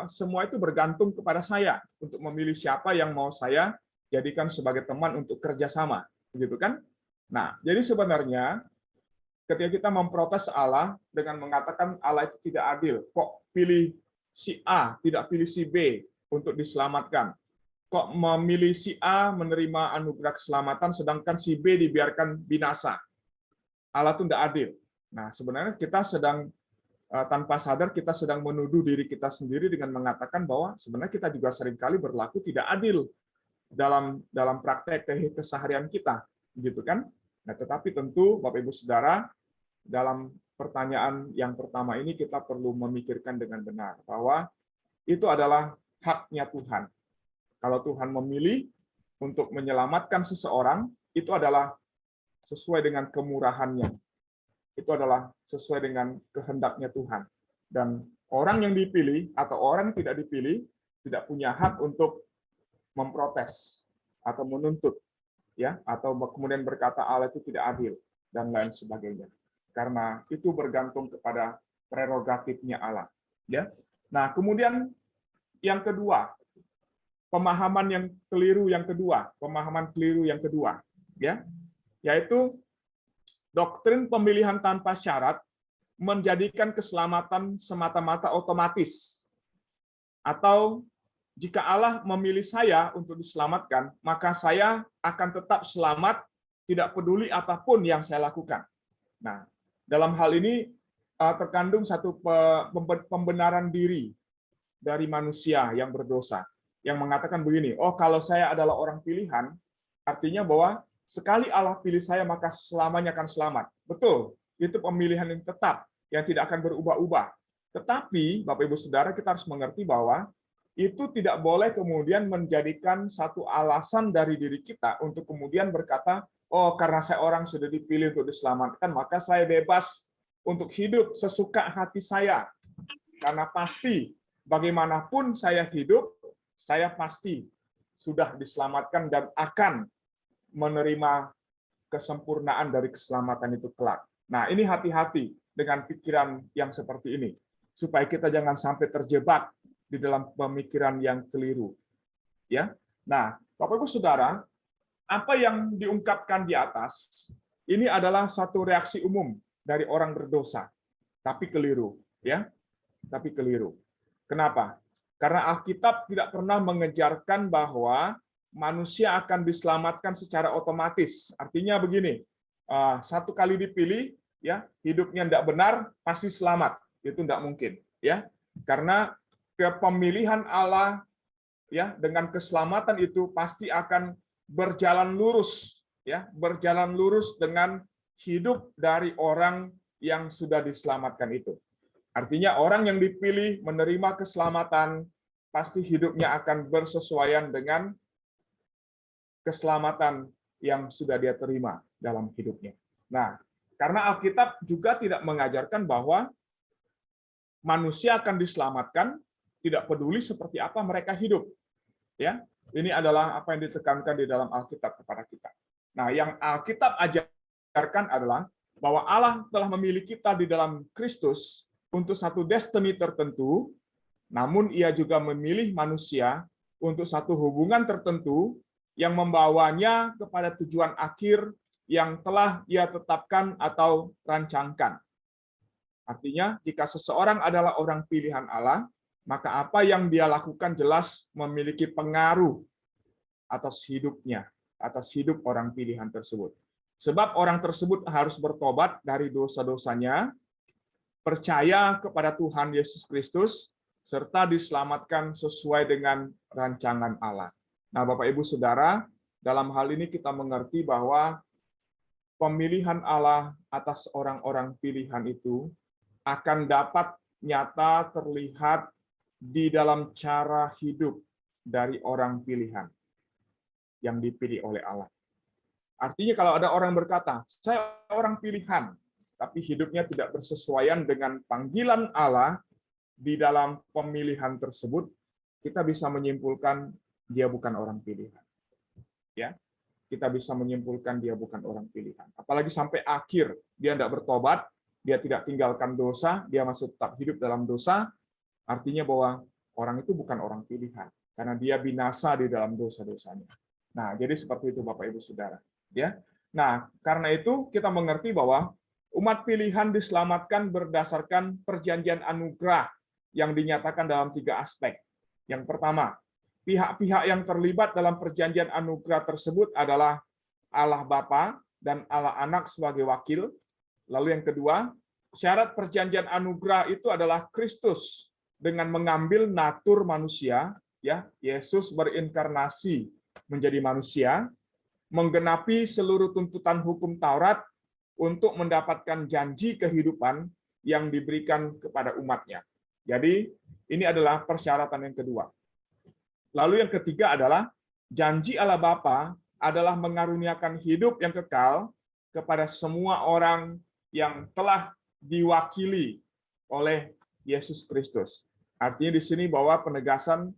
C: Semua itu bergantung kepada saya untuk memilih siapa yang mau saya jadikan sebagai teman untuk kerjasama, gitu kan? Nah, jadi sebenarnya ketika kita memprotes Allah dengan mengatakan Allah itu tidak adil, kok pilih si A, tidak pilih si B untuk diselamatkan, kok memilih si A menerima anugerah keselamatan, sedangkan si B dibiarkan binasa. Allah itu tidak adil. Nah, sebenarnya kita sedang tanpa sadar kita sedang menuduh diri kita sendiri dengan mengatakan bahwa sebenarnya kita juga seringkali berlaku tidak adil dalam praktek keseharian kita, gitu kan? Nah, tetapi tentu Bapak Ibu Saudara, dalam pertanyaan yang pertama ini kita perlu memikirkan dengan benar bahwa itu adalah haknya Tuhan. Kalau Tuhan memilih untuk menyelamatkan seseorang, itu adalah sesuai dengan kemurahannya. Itu adalah sesuai dengan kehendaknya Tuhan. Dan orang yang dipilih atau orang yang tidak dipilih tidak punya hak untuk memprotes atau menuntut, ya, atau kemudian berkata Allah itu tidak adil dan lain sebagainya. Karena itu bergantung kepada prerogatifnya Allah, ya. Nah, kemudian yang kedua, pemahaman keliru yang kedua, ya, yaitu doktrin pemilihan tanpa syarat menjadikan keselamatan semata-mata otomatis. Atau jika Allah memilih saya untuk diselamatkan, maka saya akan tetap selamat, tidak peduli apapun yang saya lakukan. Nah, dalam hal ini terkandung satu pembenaran diri dari manusia yang berdosa, yang mengatakan begini, oh kalau saya adalah orang pilihan, artinya bahwa sekali Allah pilih saya, maka selamanya akan selamat. Betul, itu pemilihan yang tetap, yang tidak akan berubah-ubah. Tetapi, Bapak Ibu Saudara, kita harus mengerti bahwa itu tidak boleh kemudian menjadikan satu alasan dari diri kita untuk kemudian berkata, oh karena saya orang sudah dipilih untuk diselamatkan, maka saya bebas untuk hidup sesuka hati saya. Karena pasti, bagaimanapun saya hidup, saya pasti sudah diselamatkan dan akan menerima kesempurnaan dari keselamatan itu kelak. Nah, ini hati-hati dengan pikiran yang seperti ini, supaya kita jangan sampai terjebak di dalam pemikiran yang keliru. Ya, nah, Bapak Ibu Saudara, apa yang diungkapkan di atas ini adalah satu reaksi umum dari orang berdosa, tapi keliru, ya, tapi keliru. Kenapa? Karena Alkitab tidak pernah mengejarkan bahwa manusia akan diselamatkan secara otomatis. Artinya begini, satu kali dipilih, ya hidupnya tidak benar pasti selamat. Itu tidak mungkin, ya, karena kepemilihan Allah, ya, dengan keselamatan itu pasti akan berjalan lurus, ya, berjalan lurus dengan hidup dari orang yang sudah diselamatkan itu. Artinya orang yang dipilih menerima keselamatan pasti hidupnya akan bersesuaian dengan keselamatan yang sudah dia terima dalam hidupnya. Nah, karena Alkitab juga tidak mengajarkan bahwa manusia akan diselamatkan tidak peduli seperti apa mereka hidup. Ya, ini adalah apa yang ditekankan di dalam Alkitab kepada kita. Nah, yang Alkitab ajarkan adalah bahwa Allah telah memilih kita di dalam Kristus untuk satu destiny tertentu, namun Ia juga memilih manusia untuk satu hubungan tertentu yang membawanya kepada tujuan akhir yang telah Ia tetapkan atau rancangkan. Artinya, jika seseorang adalah orang pilihan Allah, maka apa yang dia lakukan jelas memiliki pengaruh atas hidupnya, atas hidup orang pilihan tersebut. Sebab orang tersebut harus bertobat dari dosa-dosanya, percaya kepada Tuhan Yesus Kristus, serta diselamatkan sesuai dengan rancangan Allah. Nah, Bapak Ibu Saudara, dalam hal ini kita mengerti bahwa pemilihan Allah atas orang-orang pilihan itu akan dapat nyata terlihat di dalam cara hidup dari orang pilihan yang dipilih oleh Allah. Artinya kalau ada orang berkata, saya orang pilihan, tapi hidupnya tidak bersesuaian dengan panggilan Allah di dalam pemilihan tersebut, kita bisa menyimpulkan dia bukan orang pilihan. Ya, kita bisa menyimpulkan dia bukan orang pilihan. Apalagi sampai akhir dia tidak bertobat, dia tidak tinggalkan dosa, dia masih tetap hidup dalam dosa, artinya bahwa orang itu bukan orang pilihan, karena dia binasa di dalam dosa-dosanya. Nah, jadi seperti itu Bapak Ibu Saudara. Ya, nah karena itu kita mengerti bahwa umat pilihan diselamatkan berdasarkan perjanjian anugerah yang dinyatakan dalam 3 aspek. Yang pertama, pihak-pihak yang terlibat dalam perjanjian anugerah tersebut adalah Allah Bapa dan Allah Anak sebagai wakil. Lalu yang kedua, syarat perjanjian anugerah itu adalah Kristus dengan mengambil natur manusia, ya, Yesus berinkarnasi menjadi manusia, menggenapi seluruh tuntutan hukum Taurat untuk mendapatkan janji kehidupan yang diberikan kepada umatnya. Jadi, ini adalah persyaratan yang kedua. Lalu yang ketiga adalah janji Allah Bapa adalah mengaruniakan hidup yang kekal kepada semua orang yang telah diwakili oleh Yesus Kristus. Artinya di sini bahwa penegasan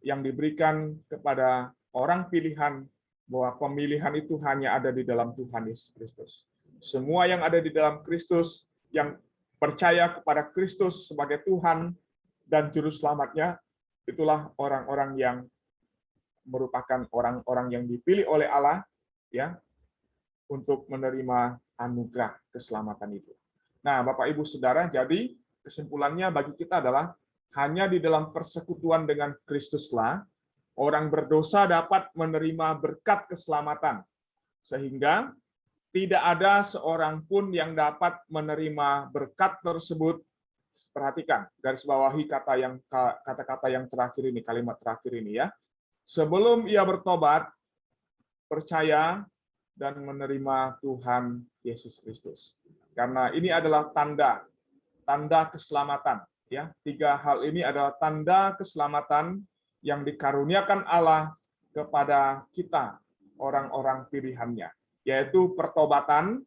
C: yang diberikan kepada orang pilihan bahwa pemilihan itu hanya ada di dalam Tuhan Yesus Kristus. Semua yang ada di dalam Kristus, yang percaya kepada Kristus sebagai Tuhan dan Juru Selamatnya, itulah orang-orang yang merupakan orang-orang yang dipilih oleh Allah, ya, untuk menerima anugerah keselamatan itu. Nah, Bapak Ibu Saudara, jadi kesimpulannya bagi kita adalah hanya di dalam persekutuan dengan Kristuslah orang berdosa dapat menerima berkat keselamatan, sehingga tidak ada seorang pun yang dapat menerima berkat tersebut. Perhatikan, garis bawahi kata-kata yang terakhir ini, kalimat terakhir ini ya. Sebelum ia bertobat, percaya dan menerima Tuhan Yesus Kristus. Karena ini adalah tanda keselamatan. Ya, 3 hal ini adalah tanda keselamatan yang dikaruniakan Allah kepada kita, orang-orang pilihannya, yaitu pertobatan.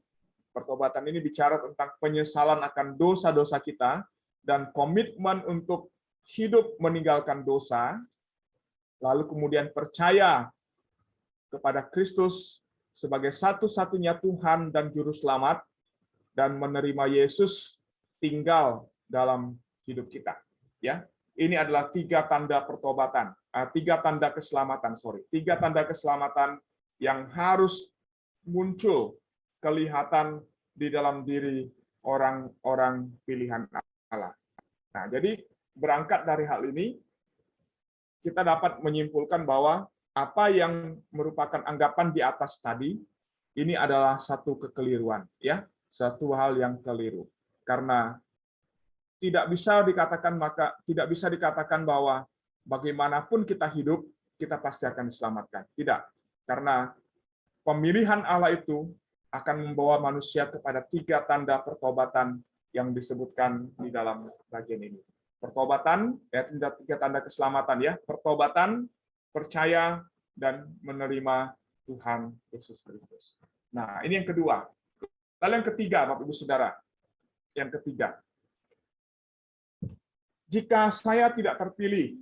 C: Pertobatan ini bicara tentang penyesalan akan dosa-dosa kita dan komitmen untuk hidup meninggalkan dosa, lalu kemudian percaya kepada Kristus sebagai satu-satunya Tuhan dan Juru Selamat, dan menerima Yesus tinggal dalam hidup kita. Ya, ini adalah 3 tanda pertobatan, 3 tanda keselamatan, 3 tanda keselamatan yang harus muncul, kelihatan di dalam diri orang-orang pilihan Allah. Nah, jadi berangkat dari hal ini, kita dapat menyimpulkan bahwa apa yang merupakan anggapan di atas tadi, ini adalah satu kekeliruan, ya, satu hal yang keliru. Karena tidak bisa dikatakan bahwa bagaimanapun kita hidup, kita pasti akan diselamatkan. Tidak, karena pemilihan Allah itu akan membawa manusia kepada 3 tanda pertobatan yang disebutkan di dalam bagian ini. Pertobatan, ya, 3 tanda keselamatan ya. Pertobatan, percaya, dan menerima Tuhan Yesus Kristus. Nah, ini yang kedua. Lalu yang ketiga, Bapak Ibu Saudara. Yang ketiga. Jika saya tidak terpilih,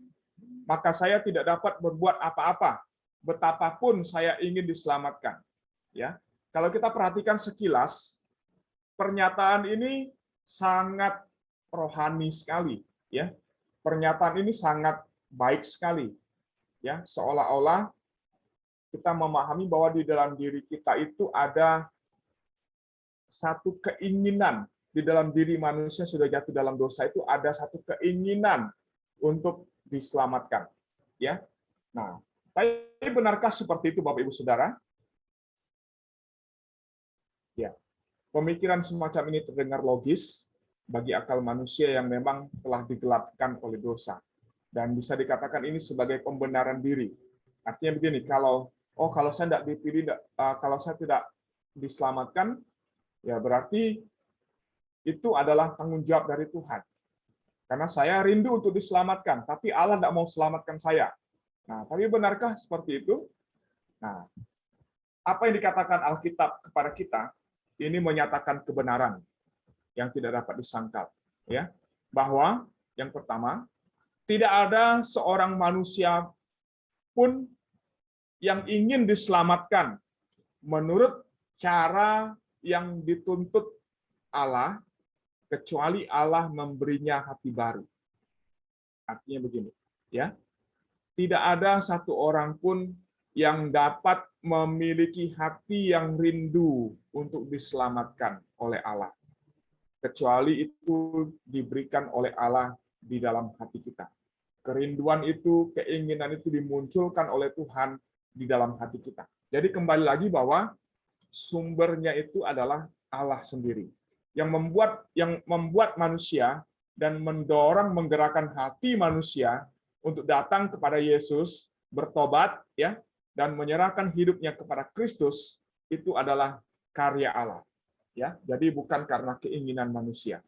C: maka saya tidak dapat berbuat apa-apa, betapapun saya ingin diselamatkan. Ya, kalau kita perhatikan sekilas, pernyataan ini sangat rohani sekali. Ya, pernyataan ini sangat baik sekali. Ya, seolah-olah kita memahami bahwa di dalam diri kita itu ada satu keinginan, di dalam diri manusia sudah jatuh dalam dosa itu ada satu keinginan untuk diselamatkan. Ya, nah, tapi benarkah seperti itu, Bapak Ibu Saudara? Ya, pemikiran semacam ini terdengar logis bagi akal manusia yang memang telah digelapkan oleh dosa, dan bisa dikatakan ini sebagai pembenaran diri. Artinya begini, kalau saya tidak dipilih, kalau saya tidak diselamatkan, ya berarti itu adalah tanggung jawab dari Tuhan. Karena saya rindu untuk diselamatkan, tapi Allah tidak mau selamatkan saya. Nah, tapi benarkah seperti itu? Nah, apa yang dikatakan Alkitab kepada kita, ini menyatakan kebenaran yang tidak dapat disangkal. Ya, bahwa yang pertama, tidak ada seorang manusia pun yang ingin diselamatkan menurut cara yang dituntut Allah, kecuali Allah memberinya hati baru. Artinya begini, ya. Tidak ada satu orang pun yang dapat memiliki hati yang rindu untuk diselamatkan oleh Allah, kecuali itu diberikan oleh Allah di dalam hati kita. Kerinduan itu, keinginan itu dimunculkan oleh Tuhan di dalam hati kita. Jadi kembali lagi bahwa sumbernya itu adalah Allah sendiri yang membuat manusia dan mendorong menggerakkan hati manusia untuk datang kepada Yesus, bertobat, ya, dan menyerahkan hidupnya kepada Kristus. Itu adalah karya Allah, ya. Jadi bukan karena keinginan manusia.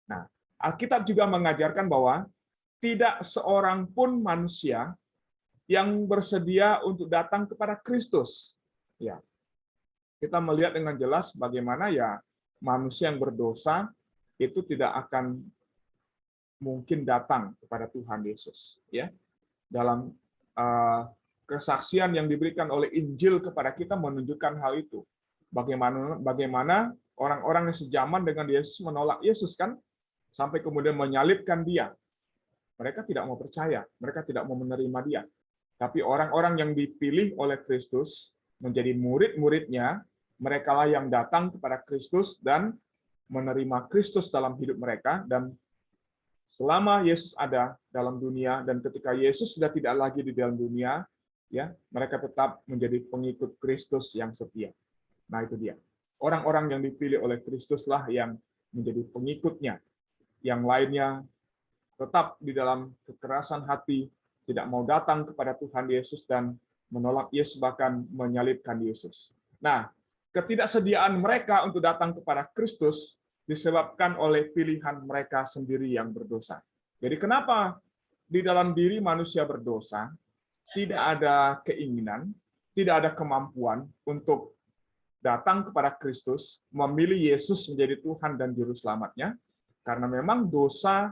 C: Nah, Alkitab juga mengajarkan bahwa tidak seorang pun manusia yang bersedia untuk datang kepada Kristus. Ya, kita melihat dengan jelas bagaimana ya manusia yang berdosa itu tidak akan mungkin datang kepada Tuhan Yesus. Ya, dalam kesaksian yang diberikan oleh Injil kepada kita menunjukkan hal itu. Bagaimana orang-orang yang sejaman dengan Yesus menolak Yesus kan, sampai kemudian menyalibkan Dia. Mereka tidak mau percaya, mereka tidak mau menerima Dia. Tapi orang-orang yang dipilih oleh Kristus menjadi murid-muridnya, merekalah yang datang kepada Kristus dan menerima Kristus dalam hidup mereka. Dan selama Yesus ada dalam dunia dan ketika Yesus sudah tidak lagi di dalam dunia, ya, mereka tetap menjadi pengikut Kristus yang setia. Nah, itu dia. Orang-orang yang dipilih oleh Kristuslah yang menjadi pengikutnya. Yang lainnya tetap di dalam kekerasan hati, tidak mau datang kepada Tuhan Yesus dan menolak Yesus, bahkan menyalibkan Yesus. Nah, ketidaksediaan mereka untuk datang kepada Kristus disebabkan oleh pilihan mereka sendiri yang berdosa. Jadi kenapa di dalam diri manusia berdosa tidak ada keinginan, tidak ada kemampuan untuk datang kepada Kristus, memilih Yesus menjadi Tuhan dan Juru Selamatnya? Karena memang dosa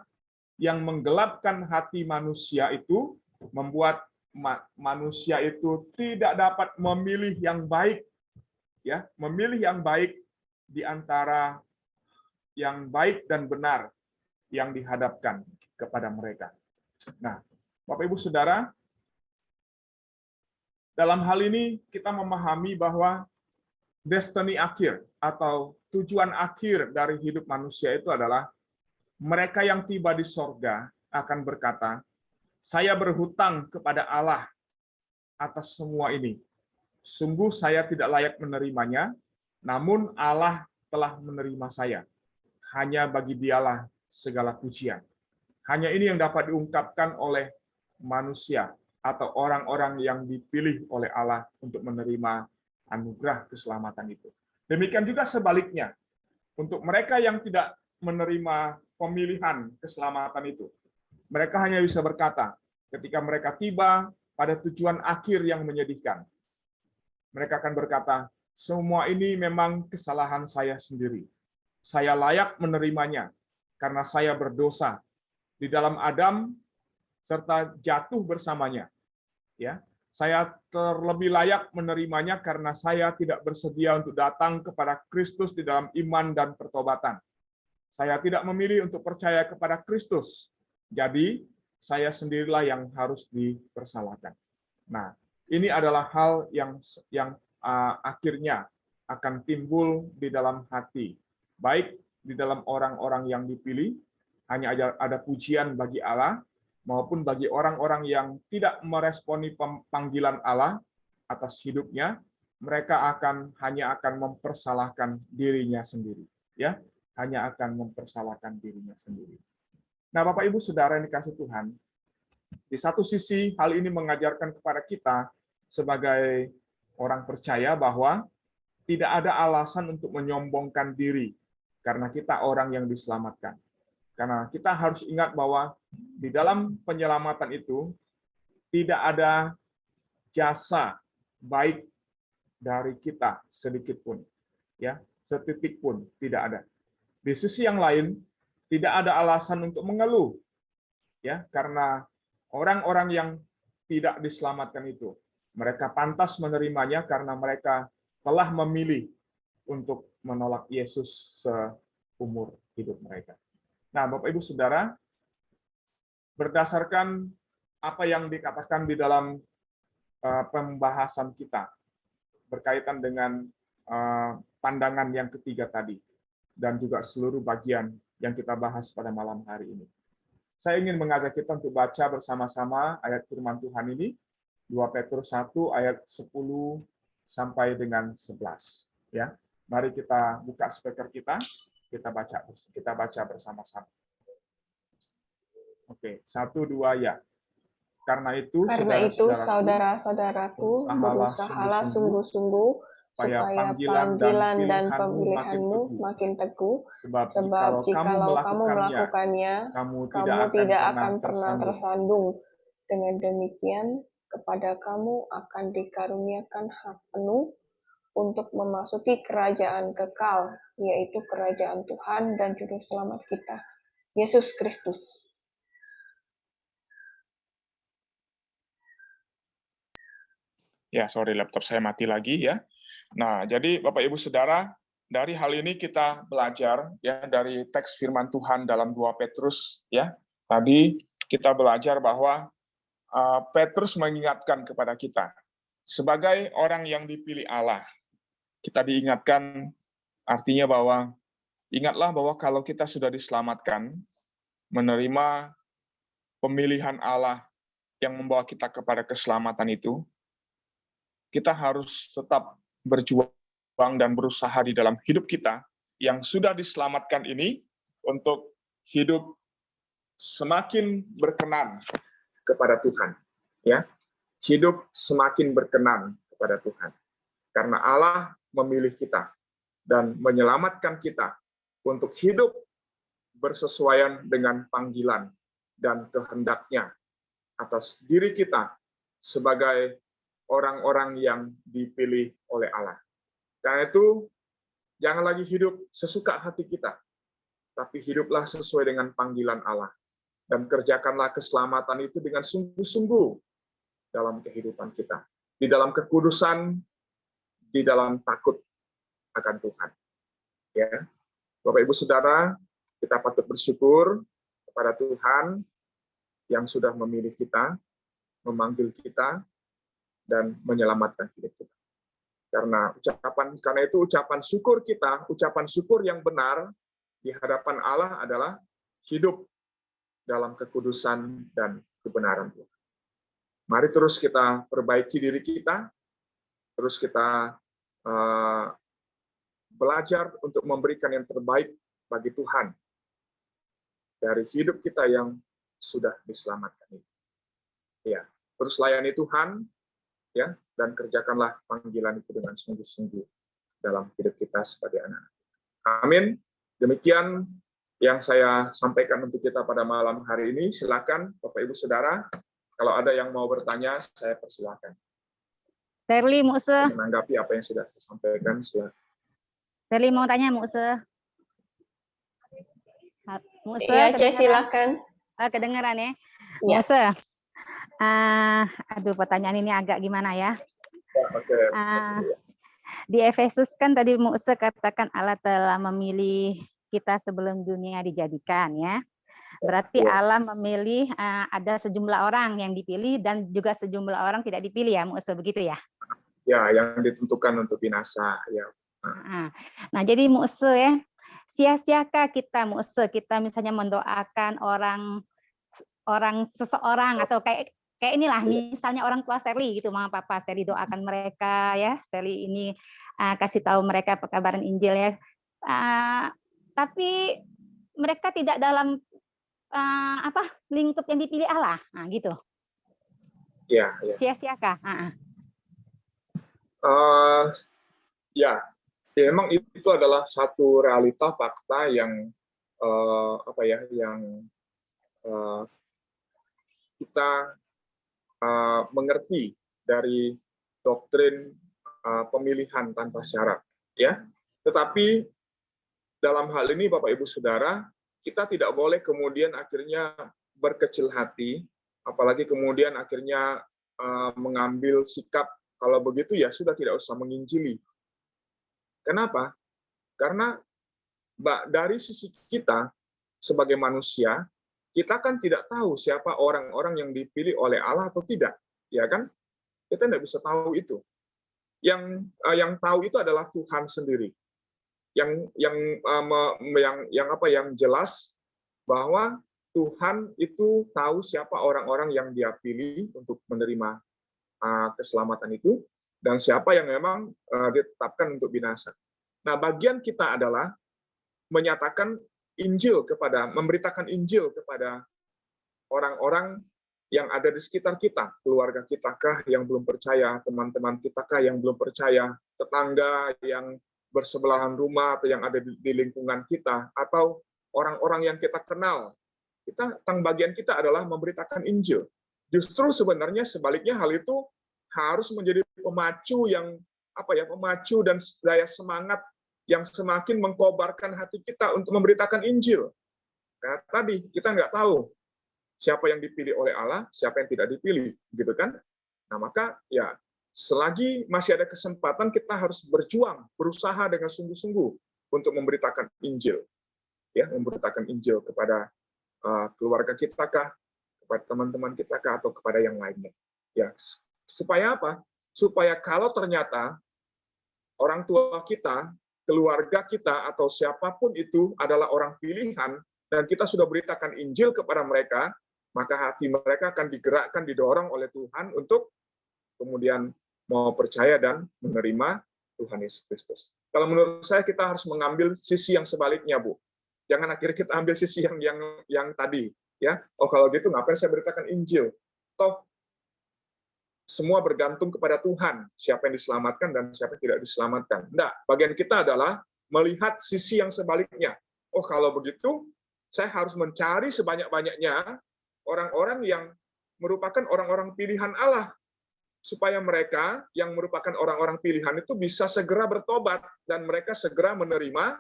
C: yang menggelapkan hati manusia itu membuat manusia itu tidak dapat memilih yang baik, ya, memilih yang baik di antara yang baik dan benar yang dihadapkan kepada mereka. Nah, Bapak Ibu Saudara, dalam hal ini kita memahami bahwa destiny akhir atau tujuan akhir dari hidup manusia itu adalah mereka yang tiba di sorga akan berkata, saya berhutang kepada Allah atas semua ini. Sungguh saya tidak layak menerimanya, namun Allah telah menerima saya. Hanya bagi Dialah segala pujian. Hanya ini yang dapat diungkapkan oleh manusia atau orang-orang yang dipilih oleh Allah untuk menerima anugerah keselamatan itu. Demikian juga sebaliknya, untuk mereka yang tidak menerima pemilihan keselamatan itu, mereka hanya bisa berkata, ketika mereka tiba pada tujuan akhir yang menyedihkan, mereka akan berkata, semua ini memang kesalahan saya sendiri. Saya layak menerimanya, karena saya berdosa di dalam Adam serta jatuh bersamanya. Ya, saya terlebih layak menerimanya karena saya tidak bersedia untuk datang kepada Kristus di dalam iman dan pertobatan. Saya tidak memilih untuk percaya kepada Kristus. Jadi, saya sendirilah yang harus dipersalahkan. Nah, ini adalah hal yang akhirnya akan timbul di dalam hati, baik di dalam orang-orang yang dipilih, hanya ada pujian bagi Allah, maupun bagi orang-orang yang tidak meresponi panggilan Allah atas hidupnya, mereka hanya akan mempersalahkan dirinya sendiri, ya, hanya akan mempersalahkan dirinya sendiri. Nah, Bapak Ibu Saudara yang dikasihi Tuhan, di satu sisi hal ini mengajarkan kepada kita sebagai orang percaya bahwa tidak ada alasan untuk menyombongkan diri karena kita orang yang diselamatkan. Karena kita harus ingat bahwa di dalam penyelamatan itu tidak ada jasa baik dari kita sedikit pun, ya, setitik pun tidak ada. Di sisi yang lain, tidak ada alasan untuk mengeluh, ya, karena orang-orang yang tidak diselamatkan itu, mereka pantas menerimanya karena mereka telah memilih untuk menolak Yesus seumur hidup mereka. Nah, Bapak Ibu Saudara, berdasarkan apa yang dikatakan di dalam pembahasan kita berkaitan dengan pandangan yang ketiga tadi, dan juga seluruh bagian yang kita bahas pada malam hari ini, saya ingin mengajak kita untuk baca bersama-sama ayat firman Tuhan ini, 2 Petrus 1 ayat 10 sampai dengan 11. Ya, mari kita buka speaker kita baca bersama-sama. Oke, 1, 2 ya. Karena itu,
A: saudara-saudaraku, berusahalah sungguh-sungguh supaya panggilan dan pemilihanmu makin teguh, sebab jikalau kamu melakukannya, kamu tidak akan pernah tersandung. Dengan demikian, kepada kamu akan dikaruniakan hak penuh untuk memasuki kerajaan kekal, yaitu kerajaan Tuhan dan Juru Selamat kita, Yesus Kristus.
C: Ya, sorry, laptop saya mati lagi ya. Nah, jadi Bapak Ibu Saudara, dari hal ini kita belajar ya dari teks firman Tuhan dalam 2 Petrus ya. Tadi kita belajar bahwa Petrus mengingatkan kepada kita sebagai orang yang dipilih Allah. Kita diingatkan artinya bahwa ingatlah bahwa kalau kita sudah diselamatkan, menerima pemilihan Allah yang membawa kita kepada keselamatan itu, kita harus tetap berjuang dan berusaha di dalam hidup kita yang sudah diselamatkan ini untuk hidup semakin berkenan kepada Tuhan, ya. Hidup semakin berkenan kepada Tuhan. Karena Allah memilih kita dan menyelamatkan kita untuk hidup bersesuaian dengan panggilan dan kehendaknya atas diri kita sebagai orang-orang yang dipilih oleh Allah. Karena itu, jangan lagi hidup sesuka hati kita, tapi hiduplah sesuai dengan panggilan Allah. Dan kerjakanlah keselamatan itu dengan sungguh-sungguh dalam kehidupan kita. Di dalam kekudusan, di dalam takut akan Tuhan. Ya, Bapak Ibu Saudara, kita patut bersyukur kepada Tuhan yang sudah memilih kita, memanggil kita, dan menyelamatkan hidup kita. Karena itu ucapan syukur kita, ucapan syukur yang benar di hadapan Allah adalah hidup dalam kekudusan dan kebenaran Tuhan. Mari terus kita perbaiki diri kita, terus kita belajar untuk memberikan yang terbaik bagi Tuhan dari hidup kita yang sudah diselamatkan ini. Ya, terus layani Tuhan, ya, dan kerjakanlah panggilan itu dengan sungguh-sungguh dalam hidup kita sebagai anak. Amin. Demikian yang saya sampaikan untuk kita pada malam hari ini. Silakan Bapak Ibu Saudara, kalau ada yang mau bertanya, saya persilakan.
G: Serli Muse.
C: Menanggapi apa yang sudah saya sampaikan, silakan.
G: Serli mau tanya Muse.
A: Iya, Cek, silakan.
G: Kedengeran ya?
A: Iya.
G: Muse. Aduh, pertanyaan ini agak gimana ya?
C: Oke.
G: Di Efesus kan tadi Muse katakan Allah telah memilih kita sebelum dunia dijadikan ya. Berarti Allah memilih ada sejumlah orang yang dipilih dan juga sejumlah orang tidak dipilih ya, Muse, begitu ya?
C: Ya, yang ditentukan untuk binasa. Ya.
G: Nah, jadi Muse ya, sia-siakah kita Muse, kita misalnya mendoakan seseorang atau kayak inilah, misalnya orang tua Serly gitu, Mama Papa Serly doakan mereka ya, Serly ini kasih tahu mereka pekabaran Injil ya. Tapi mereka tidak dalam lingkup yang dipilih Allah, nah gitu.
C: Ya.
G: Sia-siakah?
C: Ya, memang itu adalah satu realita fakta yang kita mengerti dari doktrin pemilihan tanpa syarat, ya. Tetapi dalam hal ini, Bapak Ibu Saudara, kita tidak boleh kemudian akhirnya berkecil hati, apalagi kemudian akhirnya mengambil sikap kalau begitu ya sudah tidak usah menginjili. Kenapa? Karena dari sisi kita sebagai manusia, kita kan tidak tahu siapa orang-orang yang dipilih oleh Allah atau tidak, ya kan? Kita tidak bisa tahu itu. Yang tahu itu adalah Tuhan sendiri. Yang jelas bahwa Tuhan itu tahu siapa orang-orang yang Dia pilih untuk menerima keselamatan itu, dan siapa yang memang ditetapkan untuk binasa. Nah, bagian kita adalah menyatakan Injil memberitakan Injil kepada orang-orang yang ada di sekitar kita, keluarga kita kah yang belum percaya, teman-teman kita kah yang belum percaya, tetangga yang bersebelahan rumah atau yang ada di lingkungan kita, atau orang-orang yang kita kenal. Bagian kita adalah memberitakan Injil. Justru sebenarnya sebaliknya hal itu harus menjadi pemacu pemacu dan daya semangat yang semakin mengkobarkan hati kita untuk memberitakan Injil. Karena tadi kita nggak tahu siapa yang dipilih oleh Allah, siapa yang tidak dipilih, gitu kan? Nah, maka ya selagi masih ada kesempatan kita harus berjuang, berusaha dengan sungguh-sungguh untuk memberitakan Injil, ya, memberitakan Injil kepada keluarga kita kah, kepada teman-teman kita kah, atau kepada yang lainnya. Ya, supaya apa? Supaya kalau ternyata orang tua kita, keluarga kita, atau siapapun itu adalah orang pilihan, dan kita sudah beritakan Injil kepada mereka, maka hati mereka akan digerakkan, didorong oleh Tuhan untuk kemudian mau percaya dan menerima Tuhan Yesus Kristus. Kalau menurut saya kita harus mengambil sisi yang sebaliknya, Bu. Jangan akhirnya kita ambil sisi yang tadi, ya. Oh, kalau gitu ngapain saya beritakan Injil? Toh semua bergantung kepada Tuhan, siapa yang diselamatkan dan siapa yang tidak diselamatkan. Nah, bagian kita adalah melihat sisi yang sebaliknya. Oh, kalau begitu, saya harus mencari sebanyak-banyaknya orang-orang yang merupakan orang-orang pilihan Allah, supaya mereka yang merupakan orang-orang pilihan itu bisa segera bertobat, dan mereka segera menerima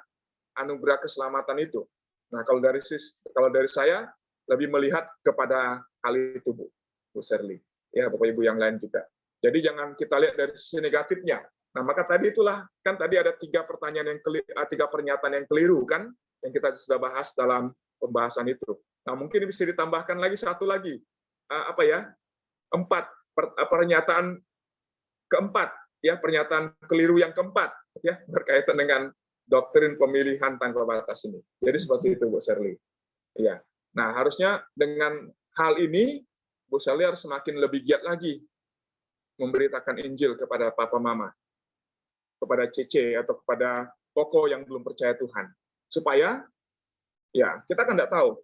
C: anugerah keselamatan itu. Nah, kalau dari saya, lebih melihat kepada hal itu, Bu Serly. Ya, Bapak Ibu yang lain juga. Jadi jangan kita lihat dari sisi negatifnya. Nah, maka tadi itulah, kan tadi ada tiga pernyataan yang keliru kan, yang kita sudah bahas dalam pembahasan itu. Nah, mungkin bisa ditambahkan lagi satu lagi, pernyataan keempat, ya, pernyataan keliru yang keempat, ya, berkaitan dengan doktrin pemilihan tanpa batas ini. Jadi seperti itu, Bu Serly. Ya. Nah, harusnya dengan hal ini Bu Serly harus semakin lebih giat lagi memberitakan Injil kepada papa mama, kepada Cece atau kepada Koko yang belum percaya Tuhan, supaya ya kita kan tidak tahu.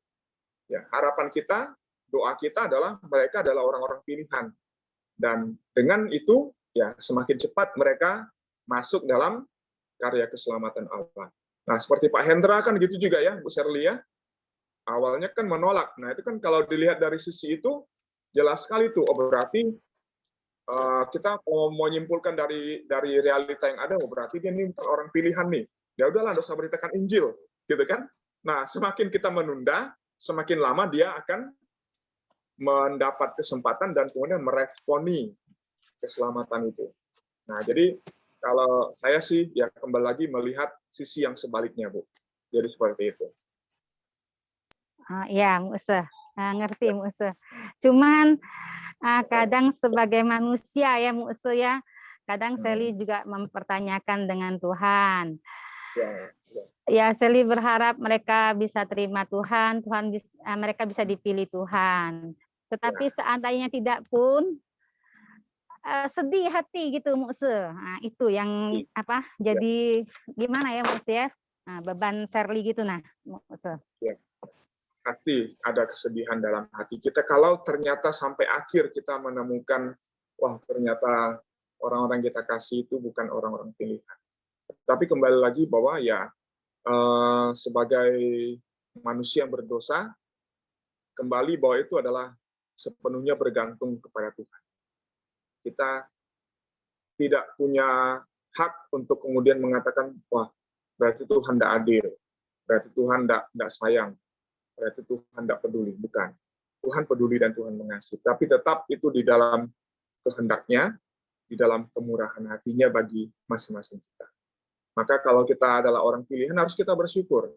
C: Ya, harapan kita, doa kita adalah mereka adalah orang-orang pilihan, dan dengan itu ya semakin cepat mereka masuk dalam karya keselamatan Allah. Nah, seperti Pak Hendra kan gitu juga ya, Bu Serly ya. Awalnya kan menolak. Nah, itu kan kalau dilihat dari sisi itu jelas sekali tuh, berarti kita mau menyimpulkan dari realita yang ada, berarti dia ini orang pilihan nih. Ya udahlah, nggak usah beritakan Injil, gitu kan? Nah, semakin kita menunda, semakin lama dia akan mendapat kesempatan dan kemudian meresponi keselamatan itu. Nah, jadi kalau saya sih ya kembali lagi melihat sisi yang sebaliknya, Bu. Jadi seperti itu.
G: Ya, Mu'use. Ngerti, Mu'use. Cuman kadang sebagai manusia ya, Mu'use ya, kadang Sally juga mempertanyakan dengan Tuhan. Ya, Sally berharap mereka bisa terima Tuhan, mereka bisa dipilih Tuhan. Tetapi seandainya tidak pun, sedih hati gitu, Mu'use. Nah, itu yang jadi gimana ya, Mu'use ya? Beban Sally gitu, Mu'use.
C: Ya. Hati, ada kesedihan dalam hati kita kalau ternyata sampai akhir kita menemukan, wah ternyata orang-orang kita kasih itu bukan orang-orang pilihan. Tapi kembali lagi bahwa ya sebagai manusia yang berdosa, kembali bahwa itu adalah sepenuhnya bergantung kepada Tuhan. Kita tidak punya hak untuk kemudian mengatakan, wah berarti Tuhan tidak adil, berarti Tuhan tidak sayang, berarti Tuhan tidak peduli. Bukan. Tuhan peduli dan Tuhan mengasihi. Tapi tetap itu di dalam kehendaknya, di dalam kemurahan hatinya bagi masing-masing kita. Maka kalau kita adalah orang pilihan, harus kita bersyukur.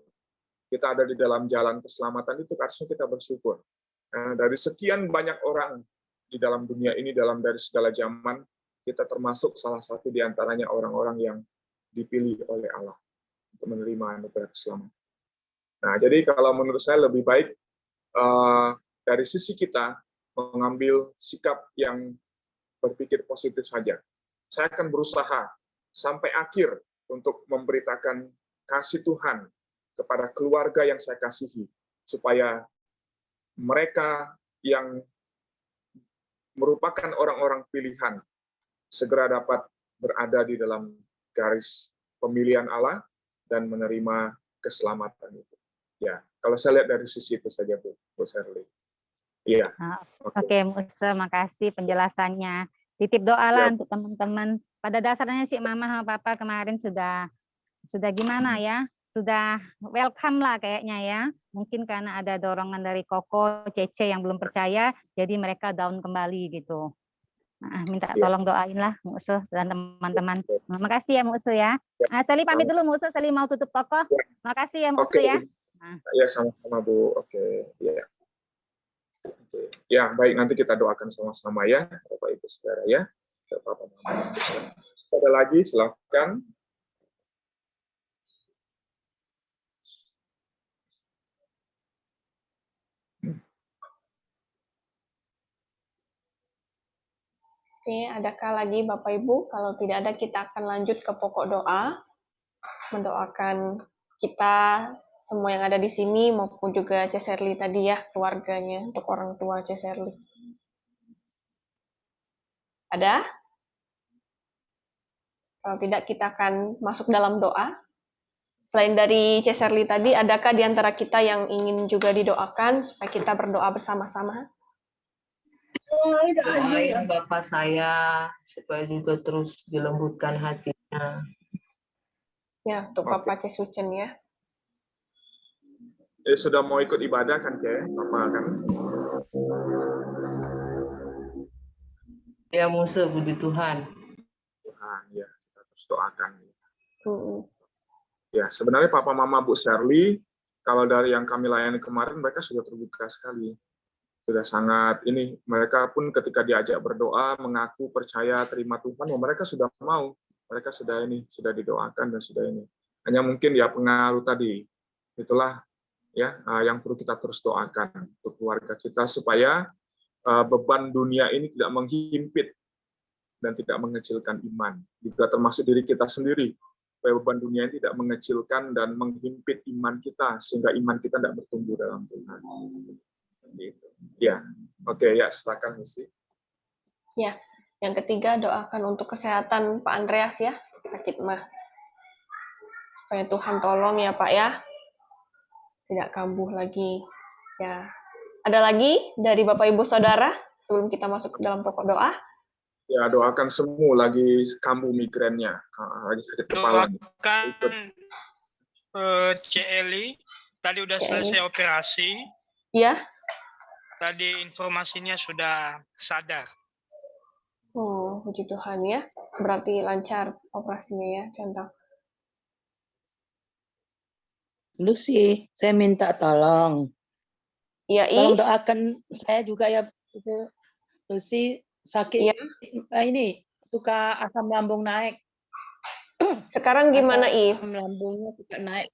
C: Kita ada di dalam jalan keselamatan itu, harusnya kita bersyukur. Nah, dari sekian banyak orang di dalam dunia ini, dari segala zaman, kita termasuk salah satu di antaranya orang-orang yang dipilih oleh Allah untuk menerima anugerah keselamatan. Nah, jadi kalau menurut saya lebih baik dari sisi kita mengambil sikap yang berpikir positif saja. Saya akan berusaha sampai akhir untuk memberitakan kasih Tuhan kepada keluarga yang saya kasihi, supaya mereka yang merupakan orang-orang pilihan segera dapat berada di dalam garis pemilihan Allah dan menerima keselamatan itu. Ya, kalau saya lihat dari sisi itu saja, Bu Sherly. Iya.
G: Oke, Mu'use, makasih penjelasannya. Titip doa lah untuk teman-teman. Pada dasarnya sih Mama sama Papa kemarin sudah gimana ya? Sudah welcome lah kayaknya ya. Mungkin karena ada dorongan dari Koko, Cece yang belum percaya, jadi mereka down kembali gitu. Nah, minta tolong doain lah Mu'use dan teman-teman. Makasih ya Mu'use ya. Sally pamit dulu Mu'use, Sally mau tutup toko. Makasih ya Mu'use ya.
C: Ya, sama-sama Bu. Oke, ya. Oke. Ya, baik, nanti kita doakan sama-sama ya, Bapak Ibu Saudara ya. Bapak Mama. Ada lagi, silakan.
A: Oke, adakah lagi Bapak Ibu? Kalau tidak ada, kita akan lanjut ke pokok doa. Mendoakan kita semua yang ada di sini maupun juga C. Sherly tadi ya, keluarganya, untuk orang tua C. Sherly. Ada? Kalau tidak, kita akan masuk dalam doa. Selain dari C. Sherly tadi, adakah di antara kita yang ingin juga didoakan supaya kita berdoa bersama-sama?
E: Doain Bapak saya supaya juga terus dilembutkan hatinya.
A: Ya, untuk Bapak C. Sucen ya.
C: Sudah mau ikut ibadah kan, Ke? Bapak kan?
E: Ya Mu'use, puji Tuhan.
C: Tuhan, ya, kita terus doakan. Ya, sebenarnya Papa Mama Bu Sherly, kalau dari yang kami layani kemarin, mereka sudah terbuka sekali. Sudah sangat ini, mereka pun ketika diajak berdoa, mengaku percaya terima Tuhan, mereka sudah mau, mereka sudah didoakan dan sudah ini. Hanya mungkin ya pengaruh tadi, itulah ya yang perlu kita terus doakan untuk keluarga kita supaya beban dunia ini tidak menghimpit dan tidak mengecilkan iman. Juga termasuk diri kita sendiri, supaya beban dunia ini tidak mengecilkan dan menghimpit iman kita sehingga iman kita tidak bertumbuh dalam Tuhan. Gitu. Ya, oke ya, silakan Misi.
A: Ya, yang ketiga doakan untuk kesehatan Pak Andreas ya, sakit mah. Supaya Tuhan tolong ya Pak ya, tidak kambuh lagi. Ya, ada lagi dari Bapak Ibu Saudara sebelum kita masuk ke dalam pokok doa?
C: Ya, doakan semua lagi kambuh migrennya, lagi sakit kepala.
B: Doakan C. Eli, tadi udah selesai operasi.
A: Ya,
B: Tadi informasinya sudah sadar.
A: oh puji Tuhan ya. Berarti lancar operasinya ya, contoh.
H: Lucy, saya minta tolong.
A: Iya,
H: Tolong doakan saya juga ya, Lucy sakit
A: Iya.
H: ini suka asam lambung naik.
A: Sekarang gimana,
H: Asam lambungnya suka naik.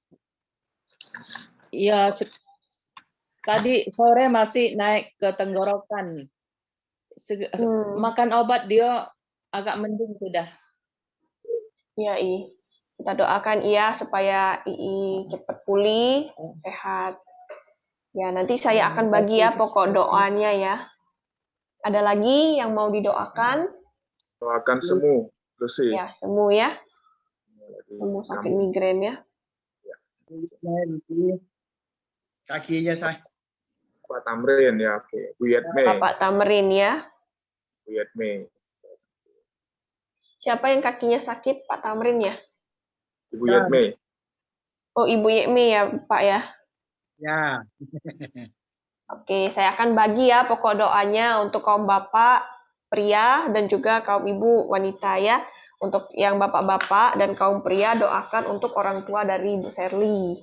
H: Iya, tadi sore masih naik ke tenggorokan. Makan obat dia agak mending sudah.
A: Iya, kita doakan supaya cepat pulih, sehat. Ya, nanti saya akan bagi ya pokok doanya ya. Ada lagi yang mau didoakan?
C: Doakan semu, Lucy.
A: Ya, semu ya. Semu sakit migrain ya.
I: Kakinya saya.
C: Pak Tamrin ya, oke. Bu Yetme.
A: Bapak Tamrin ya.
C: Bu Yetme.
A: Siapa yang kakinya sakit? Pak Tamrin ya?
C: Ibu Yetme.
A: Oh, Ibu Yetme ya, Pak ya.
I: Ya.
A: Oke, saya akan bagi ya pokok doanya untuk kaum bapak pria dan juga kaum ibu wanita ya. Untuk yang bapak-bapak dan kaum pria doakan untuk orang tua dari Ibu Sherly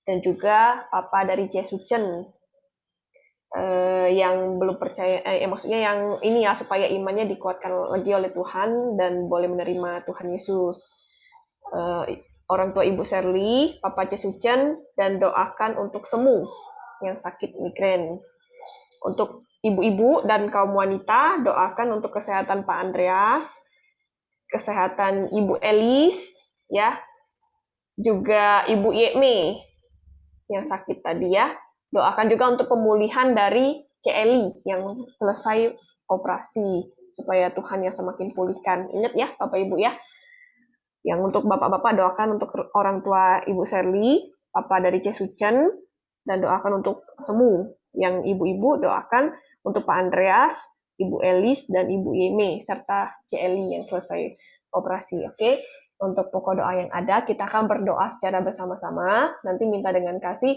A: dan juga papa dari Jesucen yang belum percaya, maksudnya yang ini ya supaya imannya dikuatkan lagi oleh Tuhan dan boleh menerima Tuhan Yesus. Orang tua Ibu Sherly, Papa Jesucen, dan doakan untuk semu yang sakit migrain. Untuk ibu-ibu dan kaum wanita, doakan untuk kesehatan Pak Andreas, kesehatan Ibu Elis, ya, juga Ibu Yekme yang sakit tadi ya. Doakan juga untuk pemulihan dari Celi yang selesai operasi, supaya Tuhan yang semakin pulihkan. Ingat ya, Bapak Ibu ya. Yang untuk bapak-bapak doakan untuk orang tua Ibu Sherly, papa dari Jesucen, dan doakan untuk semu. Yang ibu-ibu doakan untuk Pak Andreas, Ibu Elis, dan Ibu Yeme, serta Celi yang selesai operasi. Oke, untuk pokok doa yang ada, kita akan berdoa secara bersama-sama. Nanti minta dengan kasih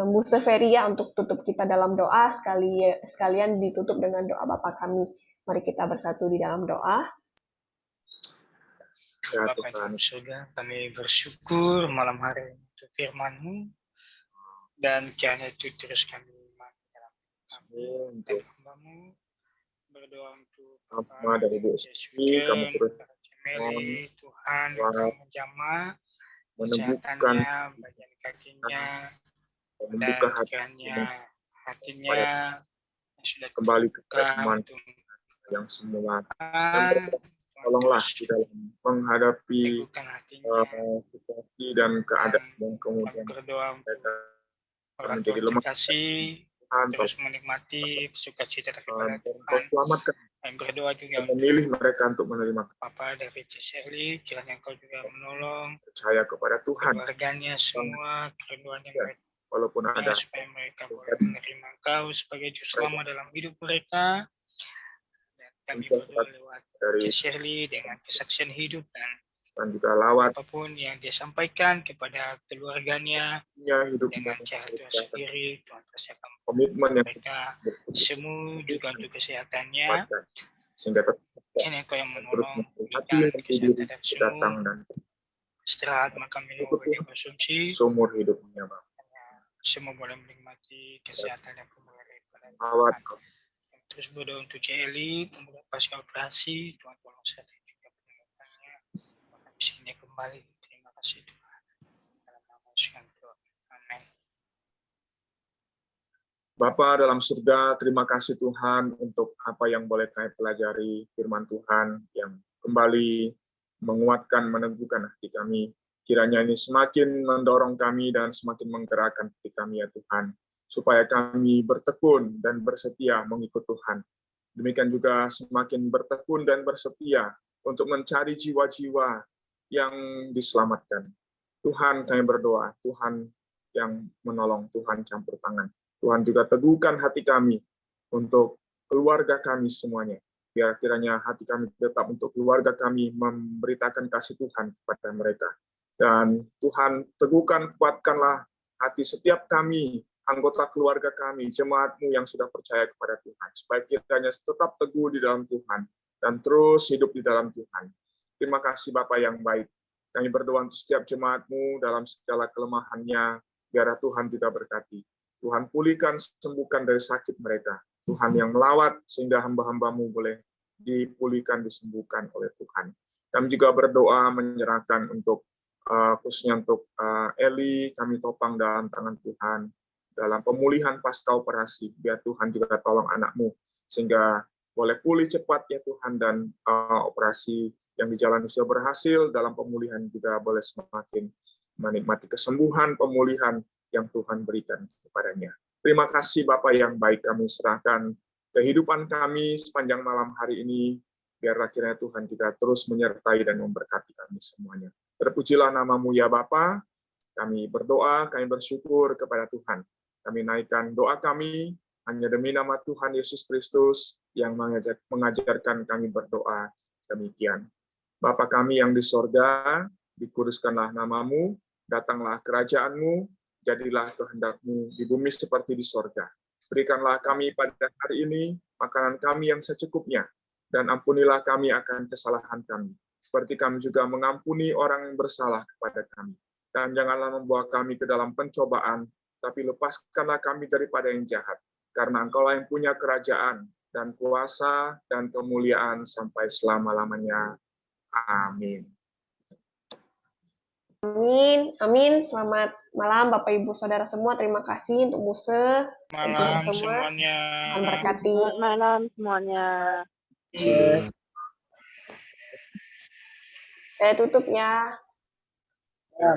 A: Muse Ferry ya untuk tutup kita dalam doa, sekalian ditutup dengan doa Bapa kami. Mari kita bersatu di dalam doa.
C: Ya,
B: Bapak dalam surga, kami bersyukur malam hari ini untuk firman-Mu dan kiranya itu terus kami dalam dan hamba-Mu berdoa untuk
C: Bapak dari Bu Sri, kami terus
B: Meli, Tuhan Engkau menjamah
C: menemukan
B: kesehatannya, bagian kakinya, dan kiranya hatinya yang sudah
C: kembali ke teman yang semula. Tolonglah di dalam menghadapi situasi dan keadaan yang kemudian mereka menjadi lemah.
B: Terus menikmati sukacita daripada Tuhan.
C: Selamatkan.
B: Berdoa juga
C: memilih mereka untuk menerima.
B: Papa dari Sherly, kiranya Engkau juga menolong.
C: Percaya kepada Tuhan.
B: Keluarganya semua, kerinduannya mereka.
C: Walaupun ada.
B: Supaya mereka boleh menerima Engkau sebagai juru selamat dalam hidup mereka. Kami berdoa lewat dari Sherly dengan kesaksian hidup dan juga lawat apapun yang dia sampaikan kepada keluarganya
C: hidup
B: dengan cara Tuhan sendiri. Tuhan pasti akan
C: komitmen
B: mereka semua juga untuk kesehatannya
C: sehingga
B: Kau yang menolong berikan kesehatan dan semua istirahat makan minum bagi konsumsi
C: seumur hidupnya Bang.
B: Semua boleh menikmati kesehatan dan kembali pada
C: Tuhan.
B: Terus berdoa untuk Celi, semoga pasca operasi, Tuhan tolong sehatkan juga penyembuhannya. Maka bisa kembali. Terima kasih Tuhan. Dalam nama Yesus Tuhan. Amin.
C: Bapa dalam surga, terima kasih Tuhan untuk apa yang boleh kami pelajari firman Tuhan yang kembali menguatkan, meneguhkan hati kami. Kiranya ini semakin mendorong kami dan semakin menggerakkan hati kami ya Tuhan. Supaya kami bertekun dan bersetia mengikut Tuhan. Demikian juga semakin bertekun dan bersetia untuk mencari jiwa-jiwa yang diselamatkan. Tuhan kami berdoa, Tuhan yang menolong, Tuhan campur tangan. Tuhan juga teguhkan hati kami untuk keluarga kami semuanya. Biar kiranya hati kami tetap untuk keluarga kami memberitakan kasih Tuhan kepada mereka. Dan Tuhan teguhkan, kuatkanlah hati setiap kami anggota keluarga kami, jemaat-Mu yang sudah percaya kepada Tuhan, supaya kiranya tetap teguh di dalam Tuhan, dan terus hidup di dalam Tuhan. Terima kasih Bapa yang baik. Kami berdoa untuk setiap jemaat-Mu dalam segala kelemahannya, biar Tuhan juga berkati. Tuhan pulihkan, sembuhkan dari sakit mereka. Tuhan yang melawat, sehingga hamba-hamba-Mu boleh dipulihkan, disembuhkan oleh Tuhan. Kami juga berdoa menyerahkan untuk khususnya untuk Eli, kami topang dalam tangan Tuhan, dalam pemulihan pasca operasi. Biar Tuhan juga tolong anak-Mu, sehingga boleh pulih cepat ya Tuhan, dan operasi yang dijalani sudah berhasil, dalam pemulihan juga boleh semakin menikmati kesembuhan, pemulihan yang Tuhan berikan kepadanya. Terima kasih Bapa yang baik, kami serahkan kehidupan kami sepanjang malam hari ini, biarlah kiranya Tuhan juga terus menyertai dan memberkati kami semuanya. Terpujilah nama-Mu ya Bapa, kami berdoa, kami bersyukur kepada Tuhan. Kami naikkan doa kami, hanya demi nama Tuhan Yesus Kristus yang mengajarkan kami berdoa demikian. Bapa kami yang di sorga, dikuduskanlah nama-Mu, datanglah kerajaan-Mu, jadilah kehendak-Mu di bumi seperti di sorga. Berikanlah kami pada hari ini makanan kami yang secukupnya, dan ampunilah kami akan kesalahan kami, seperti kami juga mengampuni orang yang bersalah kepada kami. Dan janganlah membawa kami ke dalam pencobaan, tapi lepaskanlah kami daripada yang jahat. Karena Engkaulah yang punya kerajaan, dan kuasa, dan kemuliaan sampai selama-lamanya. Amin.
A: Amin, amin. Selamat malam Bapak Ibu Saudara semua. Terima kasih untuk Muse.
B: Malam
A: Semua.
B: semuanya.
A: Tuhan berkati.
F: Selamat malam semuanya.
A: Saya tutup ya.
C: Ya.